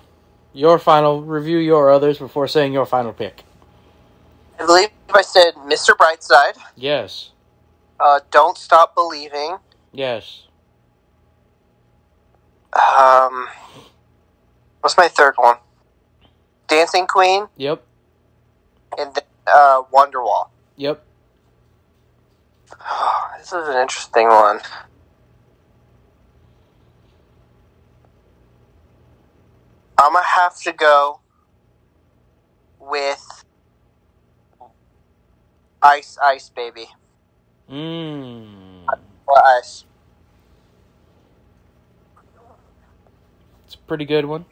review your others before saying your final pick. I believe I said Mr. Brightside. Yes. Don't Stop Believing. Yes. What's my third one? Dancing Queen. Yep. And then, Wonderwall. Yep. This is an interesting one. I'm gonna have to go with Ice Ice Baby. Or Ice. It's a pretty good one.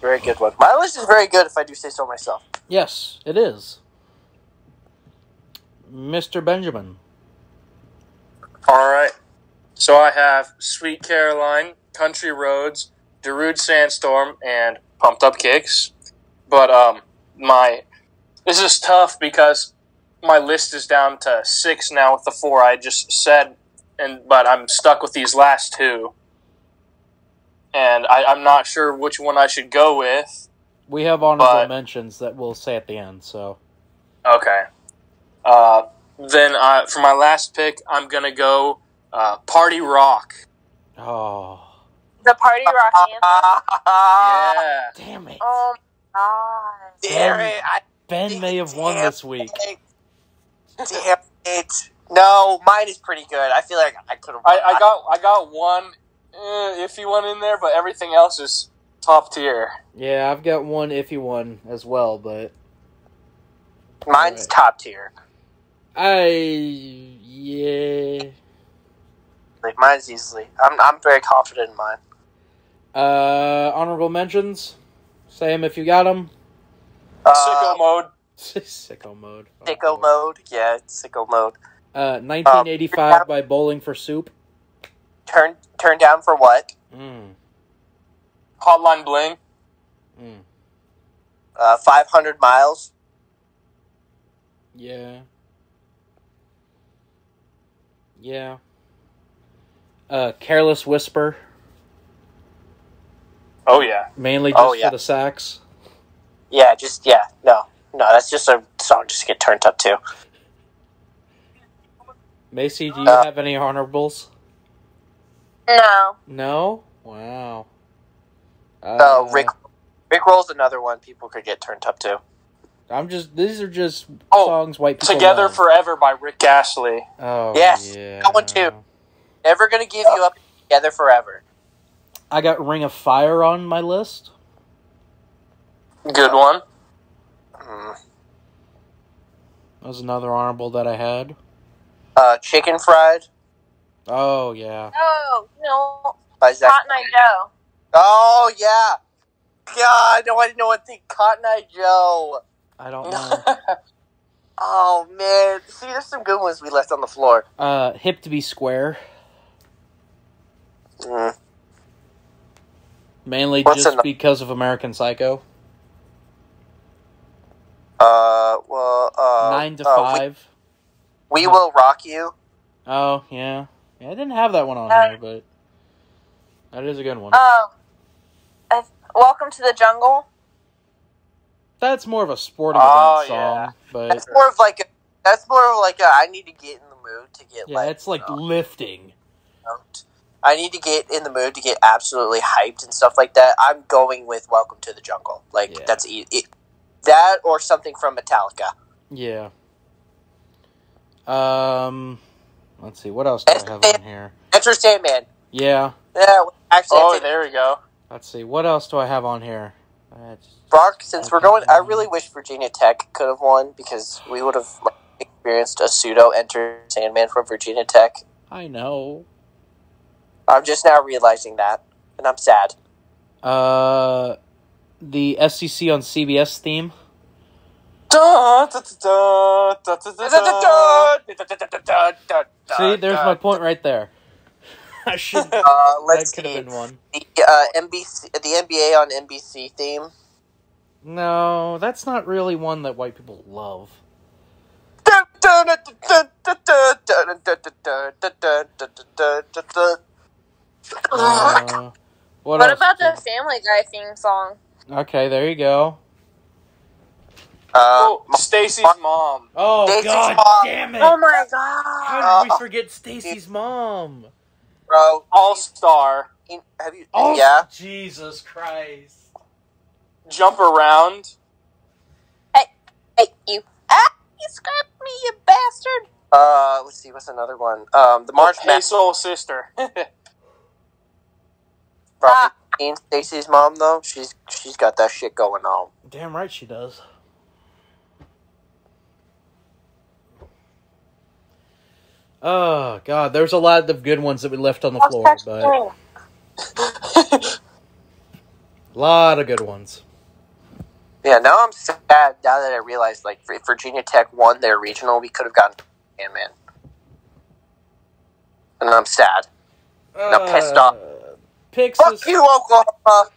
Very good one. My list is very good if I do say so myself. Yes, it is. Mr. Benjamin. Alright. So I have Sweet Caroline, Country Roads, Darude Sandstorm, and Pumped Up Kicks. But, this is tough because my list is down to 6 now with the 4 I just said, but I'm stuck with these last 2. And I'm not sure which one I should go with. We have honorable mentions that we'll say at the end, so... Okay. Then for my last pick, I'm going to go Party Rock. Oh. The Party Rock anthem? Yeah. Damn it. Oh, my God. Damn it. Ben may have won this week. Damn it. No, mine is pretty good. I feel like I could have. I got one iffy one in there, but everything else is top tier. Yeah, I've got one iffy one as well, but... Mine's top tier. Yeah. Like, mine's easily. I'm very confident in mine. Honorable mentions? Say them if you got them. Sicko mode. Sicko mode. Sicko mode? Yeah, it's sicko mode. 1985 by Bowling for Soup. Turn down for what? Hotline Bling. 500 Miles. Yeah. Yeah. Careless Whisper. Oh, yeah. Mainly just for the sax. Yeah, no, that's just a song just to get turned up to. Maisie, do you have any honorables? No. No? Wow. Rick Roll's another one people could get turned up to. These are just songs white people Together love. Forever by Rick Astley. Oh, yes, yeah. that one too. Never Gonna Give You Up, Together Forever. I got Ring of Fire on my list. Good one. That was another honorable that I had. Chicken Fried. Oh, yeah. Oh, no. By Zach. Cotton Eye Joe. Oh, yeah. God, no, I didn't know what the Cotton Eye Joe. I don't know. Oh, man. See, there's some good ones we left on the floor. Hip to Be Square. Mainly just because of American Psycho. to 5. We Will Rock You. Oh, yeah. Yeah, I didn't have that one on here, but that is a good one. Welcome to the Jungle. That's more of a sporting event song, but that's more of like a I need to get in the mood to get it's like lifting. I need to get in the mood to get absolutely hyped and stuff like that. I'm going with Welcome to the Jungle. That's it. That or something from Metallica. Yeah. Let's see. What else do I have on here? Enter Sandman. Yeah. Yeah. Actually, there we go. Let's see. What else do I have on here? Brock, since we're going, I really wish Virginia Tech could have won because we would have experienced a pseudo Enter Sandman from Virginia Tech. I know. I'm just now realizing that, and I'm sad. The SEC on CBS theme. See, there's my point right there. I should. That could have been one. The NBA on NBC theme. No, that's not really one that white people love. What about the Family Guy theme song? Okay, there you go. Stacy's mom. Oh, Stacey's God mom. damn it. Oh, my God. How did we forget Stacy's mom? Bro, All-Star. have you? Oh, yeah. Jesus Christ. Jump around. Hey, you. You scratched me, you bastard. Let's see, what's another one? The March Hey, Soul Sister. Probably Stacy's mom though. She's got that shit going on. Damn right she does. Oh, God, there's a lot of good ones that we left on the floor, but a lot of good ones. Yeah, now I'm sad now that I realized, like, if Virginia Tech won their regional, we could have gotten Sandman. And I'm sad. I'm pissed off. Fuck you, Oklahoma!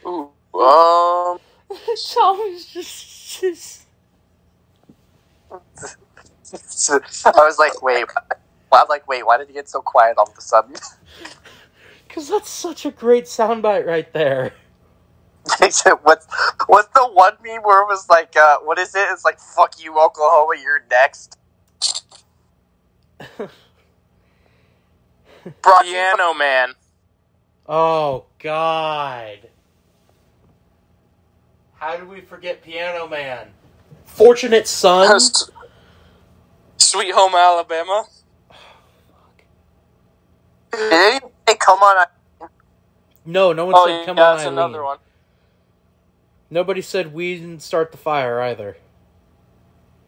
Ooh. Tom is just... I was like, wait. I'm like, wait, why did he get so quiet all of a sudden? Because that's such a great soundbite right there. What's the one meme where it was like, what is it? It's like, fuck you, Oklahoma, you're next. Piano Man. Oh, God. How did we forget Piano Man? Fortunate Son? Sweet Home Alabama. Did anyone say come on? No one said come on, that's Eileen. another one. Nobody said we didn't start the fire either.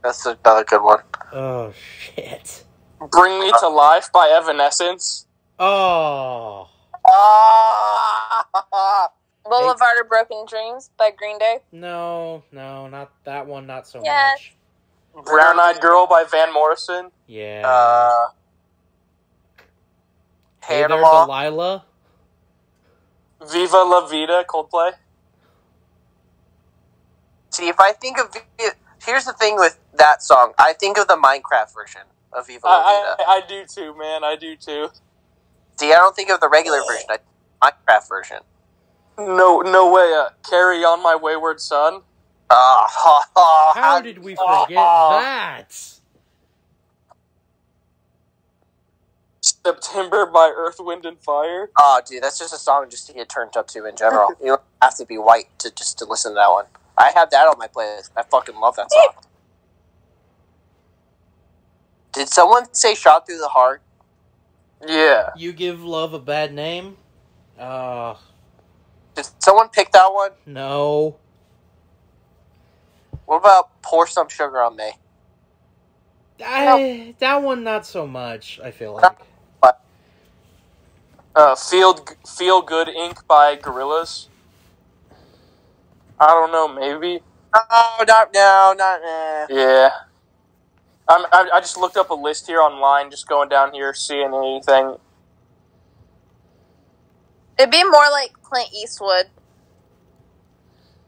That's another good one. Oh, shit. Bring Me to Life by Evanescence. Oh. Boulevard of Broken Dreams by Green Day. No, not that one, not so Yes. much. Brown Eyed Girl by Van Morrison. Yeah. Hey there, Delilah. Viva La Vida, Coldplay. See, if I think of... Here's the thing with that song. I think of the Minecraft version of Viva La Vida. I do too, man. I do too. See, I don't think of the regular version. I think of the Minecraft version. No way. Carry On My Wayward Son. How did we forget that? September by Earth, Wind, and Fire. Oh, dude, that's just a song just to get turned up to in general. You don't have to be white to listen to that one. I have that on my playlist. I fucking love that song. Did someone say Shot Through the Heart? Yeah. You Give Love a Bad Name? Did someone pick that one? No. What about Pour Some Sugar on Me? That one, not so much, I feel like. Feel Good Inc. by Gorillaz. I don't know, maybe. Not Yeah. I just looked up a list here online, just going down here, seeing anything. It'd be more like Clint Eastwood.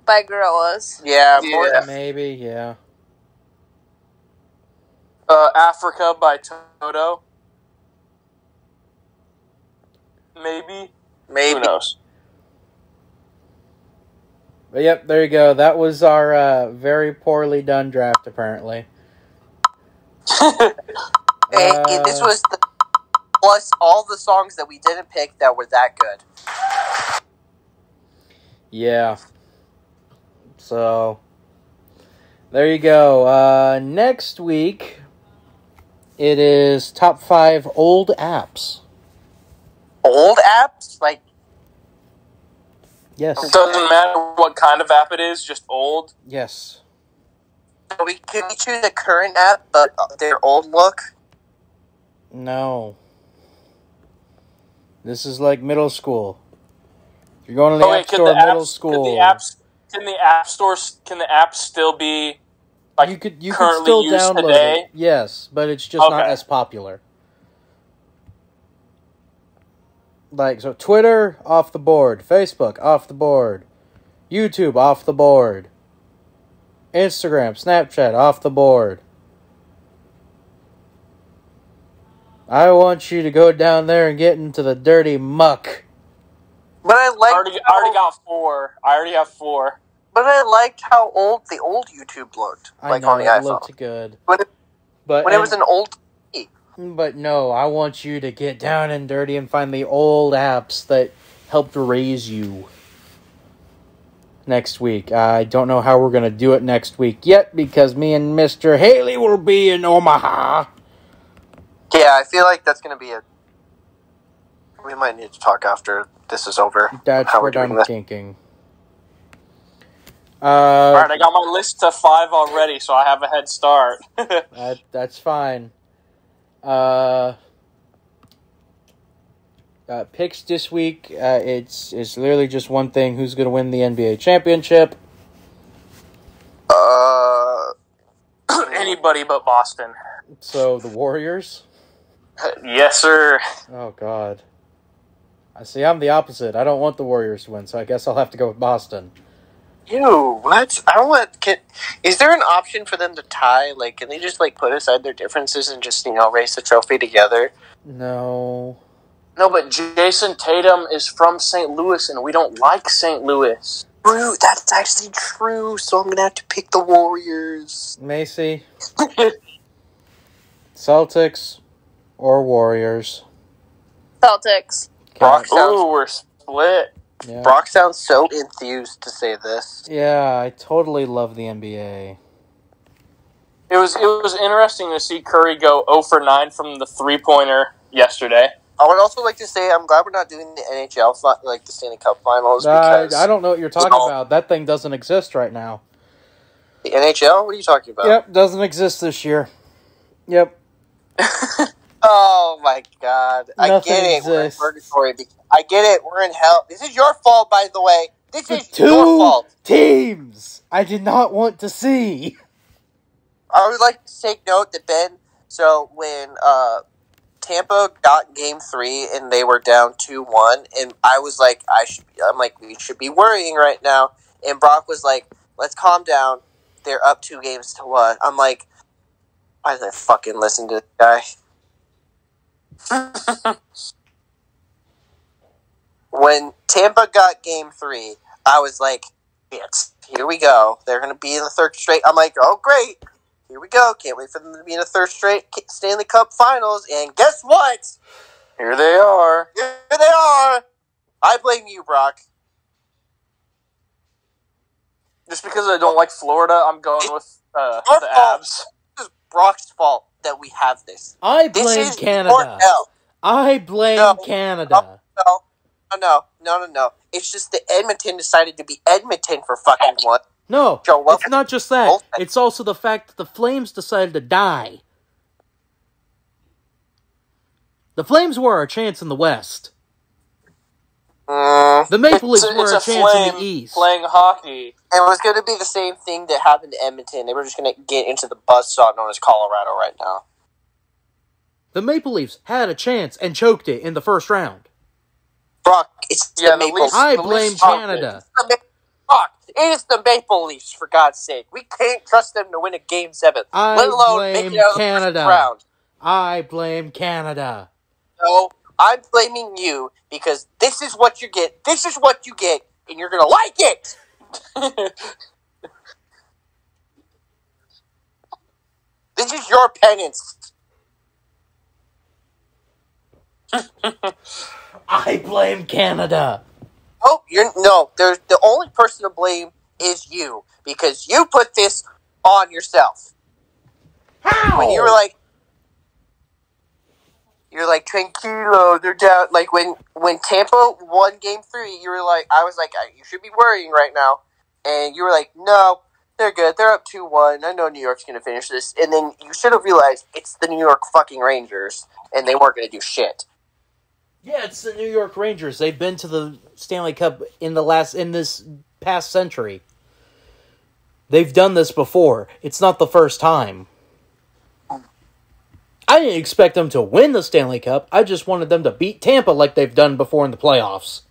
by Gorillaz. Yeah, Yeah. Maybe, yeah. Africa by Toto. Maybe. Who knows? But yep, there you go. That was our very poorly done draft, apparently. This was plus all the songs that we didn't pick that were that good. Yeah. So, there you go. Next week, it is top 5 old apps. Old apps? Like, Yes. It doesn't matter what kind of app it is, just old. Yes. can we choose a current app, but their old look? No. This is like middle school. If you're going to the App Store, middle school. Can the apps still be like you could currently still used download today? it. Yes, but it's just not as popular. Like, so Twitter, off the board. Facebook, off the board. YouTube, off the board. Instagram, Snapchat, off the board. I want you to go down there and get into the dirty muck. But I like. I already got 4. I already have 4. But I liked how old the old YouTube looked. I know, on the it iPhone. looked good. When it was an old. But no, I want you to get down and dirty and find the old apps that helped raise you. Next week. I don't know how we're going to do it next week yet because me and Mr. Haley will be in Omaha. Yeah, I feel like that's going to be we might need to talk after this is over. That's how what we're I'm doing this. thinking. Alright, I got my list to 5 already, so I have a head start. That's fine. Picks this week, it's literally just one thing. Who's going to win the NBA championship? Anybody but Boston. So, the Warriors? Yes, sir. Oh, God. I see, I'm the opposite. I don't want the Warriors to win, so I guess I'll have to go with Boston. Ew, what? I don't want... is there an option for them to tie? Like, can they just, put aside their differences and just, race the trophy together? No. No, but Jason Tatum is from St. Louis, and we don't like St. Louis. True, that's actually true, so I'm going to have to pick the Warriors. Macy? Celtics or Warriors? Celtics. Brock sounds... Ooh, we're split. Yeah. Brock sounds so enthused to say this. Yeah, I totally love the NBA. It was interesting to see Curry go 0 for 9 from the three-pointer yesterday. I would also like to say I'm glad we're not doing the NHL, the Stanley Cup Finals. Because I don't know what you're talking about. That thing doesn't exist right now. The NHL? What are you talking about? Yep, doesn't exist this year. Yep. Oh my God! I get it. We're in purgatory. I get it. We're in hell. This is your fault, by the way. This is your fault. Teams I did not want to see. I would like to take note that Ben. So when Tampa got Game 3 and they were down 2-1, and I was like, we should be worrying right now. And Brock was like, let's calm down. They're up 2-1. I'm like, why did I fucking listen to this guy? When Tampa got Game 3, I was like, shit, here we go. They're going to be in the third straight. I'm like, oh, great. Here we go. Can't wait for them to be in the third straight Stanley Cup Finals. And guess what? Here they are. Here they are. I blame you, Brock. Just because I don't like Florida, I'm going with the Avs. This is Brock's fault that we have this. I blame Canada. I blame Canada. No. It's just that Edmonton decided to be Edmonton for fucking one. No, it's not just that. It's also the fact that the Flames decided to die. The Flames were our chance in the West. The Maple Leafs were a chance in the East. Playing hockey. It was going to be the same thing that happened to Edmonton. They were just going to get into the buzzsaw known as Colorado right now. The Maple Leafs had a chance and choked it in the first round. Brock, it's the Maple Leafs. I blame Canada. Brock, It is the Maple Leafs, for God's sake. We can't trust them to win a Game 7, I let alone make blame it out of the Canada. first round. I blame Canada. No, I'm blaming you because this is what you get. This is what you get, and you're going to like it! This is your penance. I blame Canada. Oh, there's the only person to blame is you because you put this on yourself. How? When you're like tranquilo, they're down. Like when Tampa won Game 3, you were like, I was like, you should be worrying right now, and you were like, no, they're good. They're up 2-1. I know New York's gonna finish this, and then you should have realized it's the New York fucking Rangers, and they weren't gonna do shit. Yeah, it's the New York Rangers. They've been to the Stanley Cup in this past century. They've done this before. It's not the first time. I didn't expect them to win the Stanley Cup. I just wanted them to beat Tampa like they've done before in the playoffs.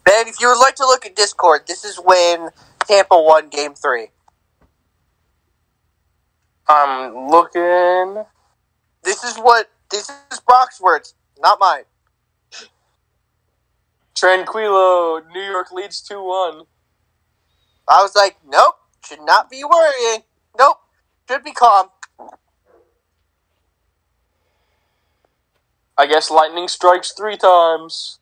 Ben, if you would like to look at Discord, this is when Tampa won Game 3. I'm looking. This is Brock's words, not mine. Tranquilo, New York leads 2-1. I was like, nope, should not be worrying. Nope, should be calm. I guess lightning strikes 3 times.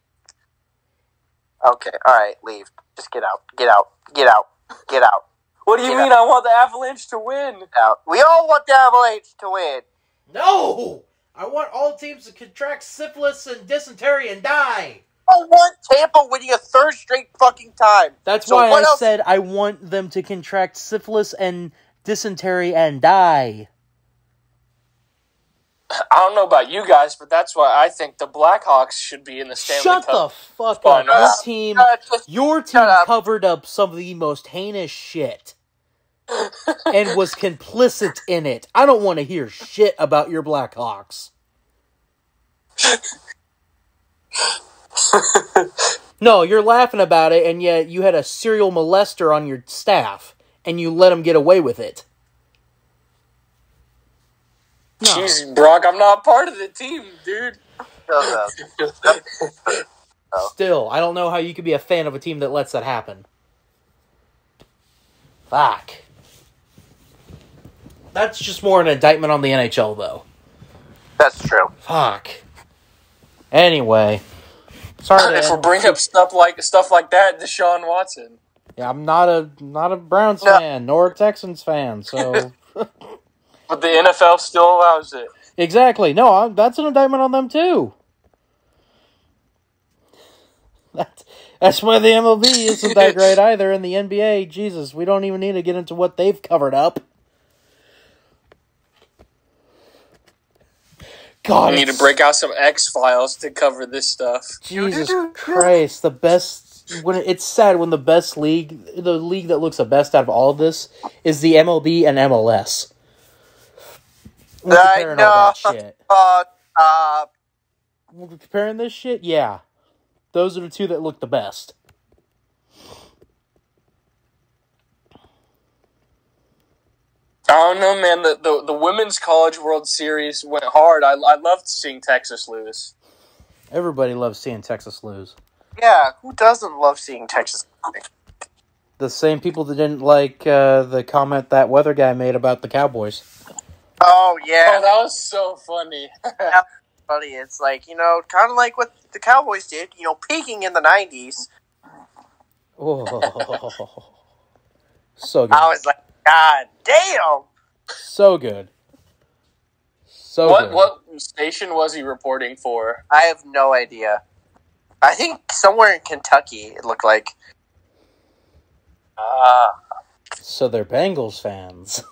Okay, alright, leave. Just get out. Get out. Get out. Get out. What do you mean? I want the Avalanche to win. Out. We all want the Avalanche to win. No! I want all teams to contract syphilis and dysentery and die. I want Tampa winning a third straight fucking time. That's why I said I want them to contract syphilis and dysentery and die. I don't know about you guys, but that's why I think the Blackhawks should be in the Stanley Cup. Shut the fuck up. Your team covered up some of the most heinous shit. And was complicit in it. I don't want to hear shit about your Blackhawks. No, you're laughing about it, and yet you had a serial molester on your staff, and you let him get away with it. No. Jeez, Brock, I'm not part of the team, dude. Still, I don't know how you could be a fan of a team that lets that happen. Fuck. That's just more an indictment on the NHL, though. That's true. Fuck. Anyway. Sorry if we're bringing up stuff like that, Deshaun Watson. Yeah, I'm not a Browns fan, nor a Texans fan, so... But the NFL still allows it. Exactly. No, that's an indictment on them, too. That's why the MLB isn't that great either, and the NBA, Jesus, we don't even need to get into what they've covered up. God, we need to break out some X-Files to cover this stuff. Jesus Christ, the best... It's sad when the league that looks the best out of all of this is the MLB and MLS. We're comparing all that shit. We're comparing this shit? Yeah. Those are the two that look the best. I don't know, man. The Women's College World Series went hard. I loved seeing Texas lose. Everybody loves seeing Texas lose. Yeah, who doesn't love seeing Texas lose? The same people that didn't like the comment that weather guy made about the Cowboys. Oh, yeah. Oh, that was so funny. That's funny. It's like, kind of like what the Cowboys did, peaking in the 90s. Oh. So good. I was like, God damn! So good. What station was he reporting for? I have no idea. I think somewhere in Kentucky, it looked like. So they're Bengals fans.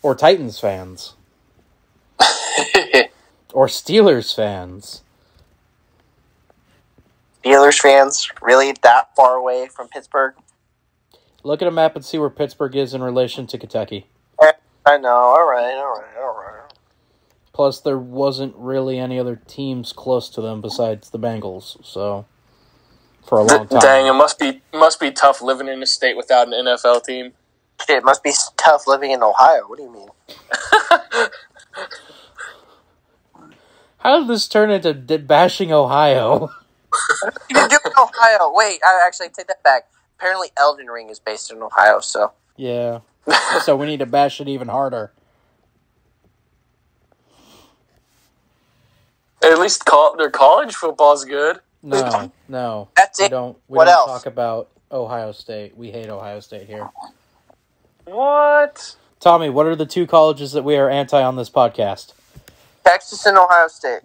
Or Titans fans. Or Steelers fans. Steelers fans? Really that far away from Pittsburgh? Look at a map and see where Pittsburgh is in relation to Kentucky. I know. All right. Plus, there wasn't really any other teams close to them besides the Bengals, so... for a long time. Dang, it must be tough living in a state without an NFL team. Shit, it must be tough living in Ohio. What do you mean? How did this turn into bashing Ohio? You can do it in Ohio. Wait, I actually take that back. Apparently Elden Ring is based in Ohio, so... Yeah. So we need to bash it even harder. At least their college football's good. No. That's it. We don't What else? talk about Ohio State. We hate Ohio State here. What? Tommy, what are the two colleges that we are anti on this podcast? Texas and Ohio State.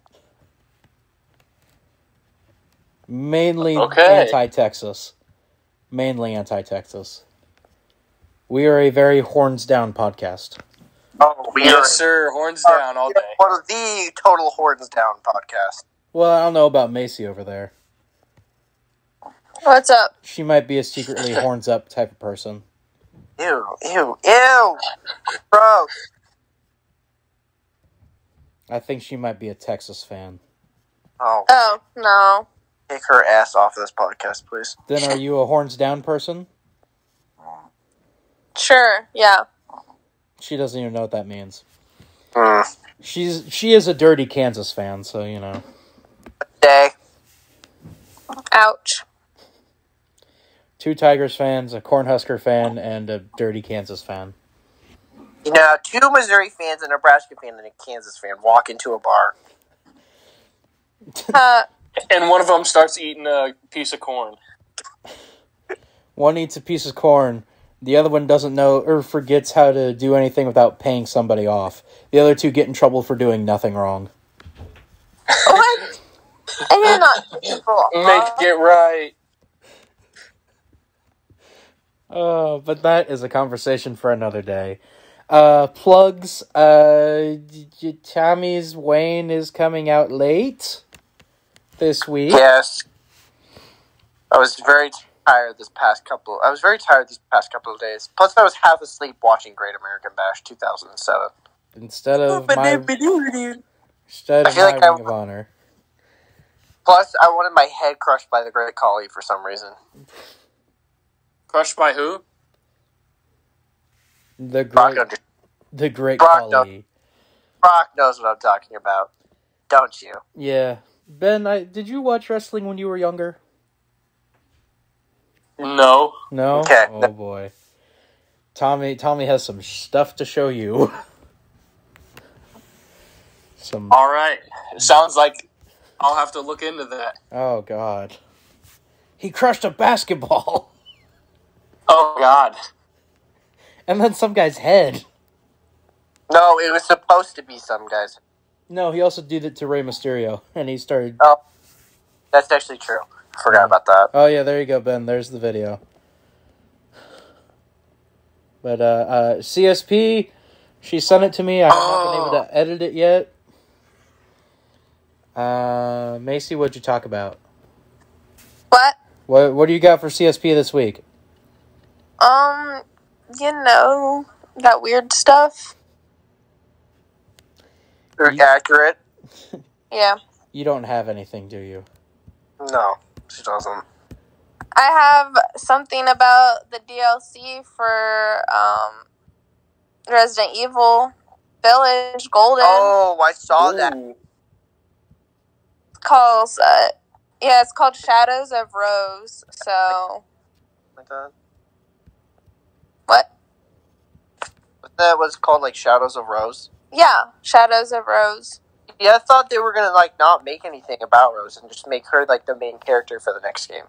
Mainly Okay. anti-Texas. Mainly anti-Texas. We are a very horns down podcast. Oh, we are. Yes, sir. Horns down all day. One of the total horns down podcast. Well, I don't know about Maisie over there. What's up? She might be a secretly horns up type of person. Ew. Bro. I think she might be a Texas fan. Oh, No. take her ass off of this podcast, please. Then are you a horns down person? Sure, yeah. She doesn't even know what that means. Mm. She is a dirty Kansas fan, so you know. Day. Ouch. 2 Tigers fans, a Cornhusker fan, and a dirty Kansas fan. You know, 2 Missouri fans, a Nebraska fan, and a Kansas fan walk into a bar. And one of them starts eating a piece of corn. One eats a piece of corn. The other one doesn't know or forgets how to do anything without paying somebody off. The other 2 get in trouble for doing nothing wrong. What? I did not people. Make it right. But that is a conversation for another day. Plugs. Tommy's Wayne is coming out late this week. Yes. I was very tired these past couple of days. Plus, I was half asleep watching Great American Bash 2007. Instead of my Ring of Honor. Plus, I wanted my head crushed by the Great Khali for some reason. Crushed by who? The Brock Great Brock Khali. Brock knows what I'm talking about. Don't you? Yeah. Ben, did you watch wrestling when you were younger? No. No? Okay. Oh, boy. Tommy has some stuff to show you. All right. It sounds like I'll have to look into that. Oh, God. He crushed a basketball. Oh, God. And then some guy's head. No, it was supposed to be some guys. No, he also did it to Rey Mysterio. And he started... Oh, that's actually true. Forgot about that. Oh, yeah, there you go, Ben. There's the video. But, CSP, she sent it to me. I have not been able to edit it yet. Maisie, what'd you talk about? What? What do you got for CSP this week? That weird stuff. Very accurate. Yeah. You don't have anything, do you? No, she doesn't. I have something about the DLC for Resident Evil Village Golden. Oh, I saw that. It's called Shadows of Rose. So Like that. what? That was called like Shadows of Rose. Yeah, Shadows of Rose. Yeah, I thought they were gonna like not make anything about Rose and just make her like the main character for the next game.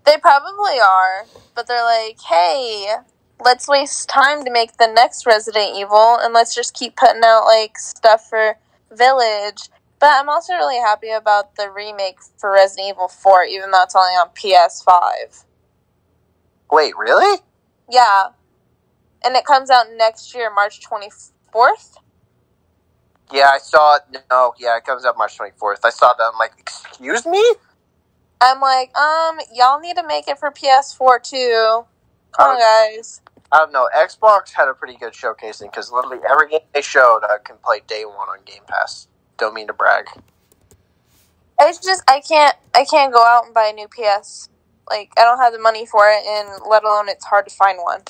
They probably are, but they're like, hey, let's waste time to make the next Resident Evil, and let's just keep putting out like stuff for Village. But I'm also really happy about the remake for Resident Evil 4, even though it's only on PS5. Wait, really? Yeah. And it comes out next year, March 24th. Yeah, I saw it. No, yeah, it comes out March 24th. I saw that. I'm like, excuse me? I'm like, y'all need to make it for PS4 too. Come on, guys. I don't know. Xbox had a pretty good showcasing because literally every game they showed I can play day one on Game Pass. Don't mean to brag. It's just I can't go out and buy a new PS Like, I don't have the money for it, and let alone it's hard to find one.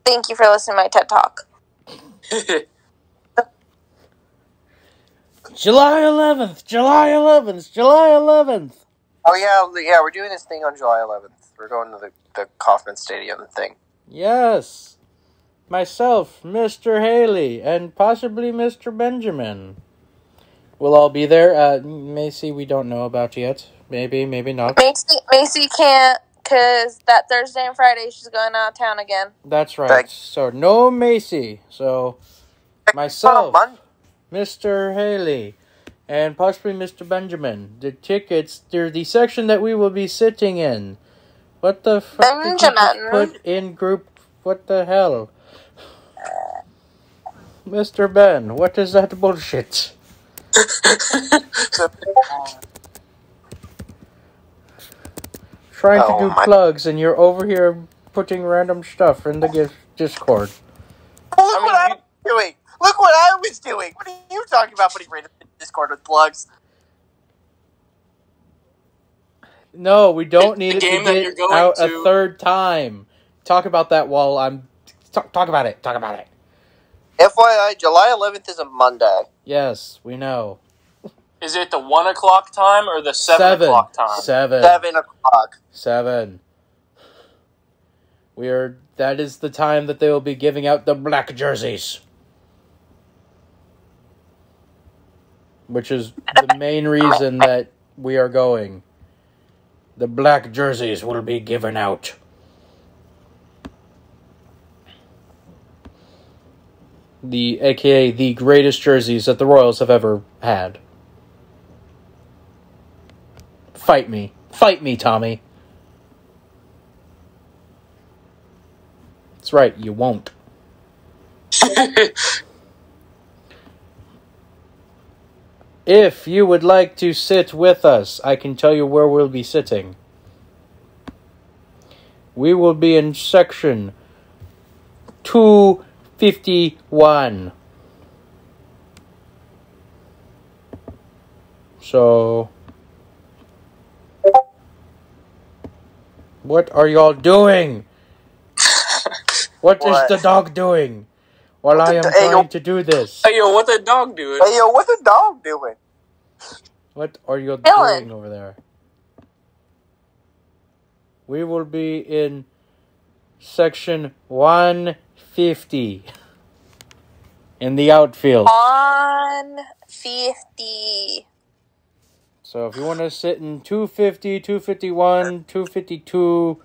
Thank you for listening to my TED Talk. July 11th, July 11th, July 11th. Oh, yeah, we're doing this thing on July 11th. We're going to the Kauffman Stadium thing. Yes. Myself, Mr. Haley, and possibly Mr. Benjamin. We'll all be there. Maisie, we don't know about yet. Maybe, maybe not. Maisie can't, because that Thursday and Friday she's going out of town again. That's right. So, no Maisie. So, myself, Mr. Haley, and possibly Mr. Benjamin. The tickets, they're the section that we will be sitting in. What the fuck did you just put in group? What the hell? Mr. Ben, what is that bullshit? Trying to do plugs, and you're over here putting random stuff in the Discord. Look what I was doing! Look what I was doing! What are you talking about putting random in Discord with plugs? No, we don't need it to get out a third time. Talk about that while I'm... Talk about it. Talk about it. FYI, July 11th is a Monday. Yes, we know. Is it the 1 o'clock time or the 7 o'clock time? 7. 7 o'clock. 7. That is the time that they will be giving out the black jerseys. Which is the main reason that we are going. The black jerseys will be given out. AKA the greatest jerseys that the Royals have ever had. Fight me. Fight me, Tommy. That's right, you won't. If you would like to sit with us, I can tell you where we'll be sitting. We will be in section 251. So, what are y'all doing? What is the dog doing? While I am trying to do this. Hey, yo, what the dog doing? Hey, yo, what the dog doing? What are you doing over there? We will be in section 150. In the outfield. 150. So if you want to sit in 250, 251, 252,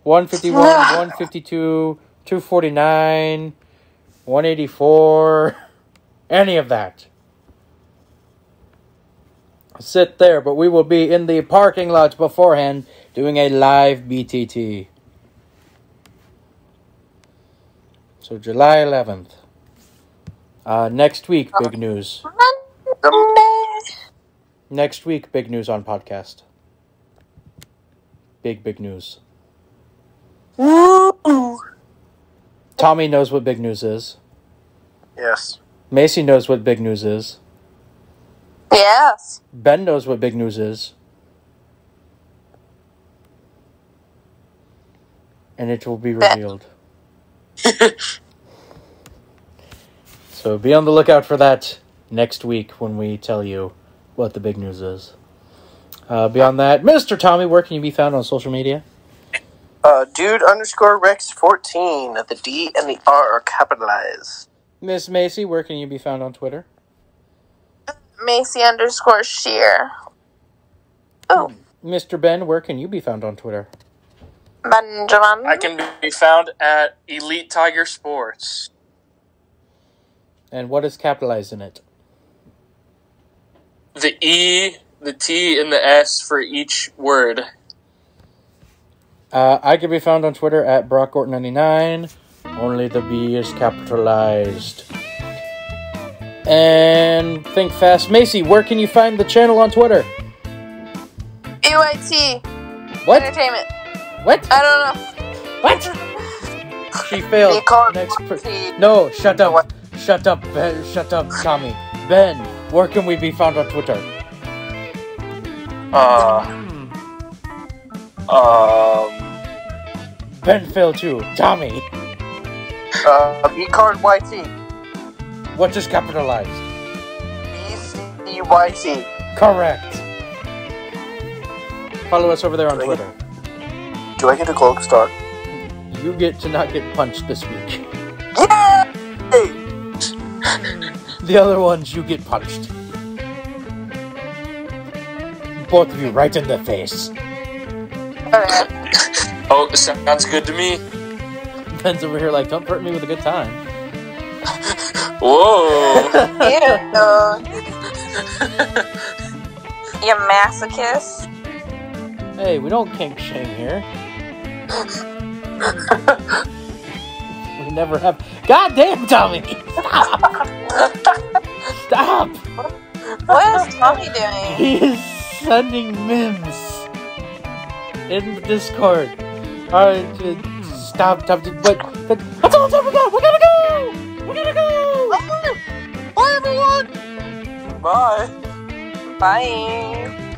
151, 152, 249... 184, any of that. Sit there, but we will be in the parking lots beforehand doing a live BTT. So July 11th. Next week, big news. Next week, big news on podcast. Big news. Woo! Tommy knows what big news is. Yes. Maisie knows what big news is. Yes. Ben knows what big news is. And it will be revealed. So be on the lookout for that next week when we tell you what the big news is. Beyond that, Mr. Tommy, where can you be found on social media? Dude_Rex14. The D and the R are capitalized. Miss Maisie, where can you be found on Twitter? Maisie_Sheer. Oh. Mr. Ben, where can you be found on Twitter? Benjamin. I can be found at Elite Tiger Sports. And what is capitalized in it? The E, the T, and the S for each word. I can be found on Twitter at BrockGort99. Only the B is capitalized. And think fast. Macy, where can you find the channel on Twitter? EYT. What? Entertainment. What? I don't know. What? She failed. No, shut up. Shut up, Ben. Shut up, Tommy. Ben, Where can we be found on Twitter? Penfield 2, Tommy. E-card YT. What is capitalized? BCYT. Correct. Follow us over there on Twitter. Do I get a gold star? You get to not get punched this week. Yay! The other ones, you get punched. Both of you right in the face. Okay. Oh, sounds good to me. Ben's over here like, don't hurt me with a good time. Whoa. Ew. You masochist. Hey, we don't kink shame here. We never have. God damn, Tommy! Stop! Stop! What is Tommy doing? He is sending memes in the Discord. Alright, stop. But that's all the time we got! We gotta go! We gotta go! Bye, everyone! Bye. Bye.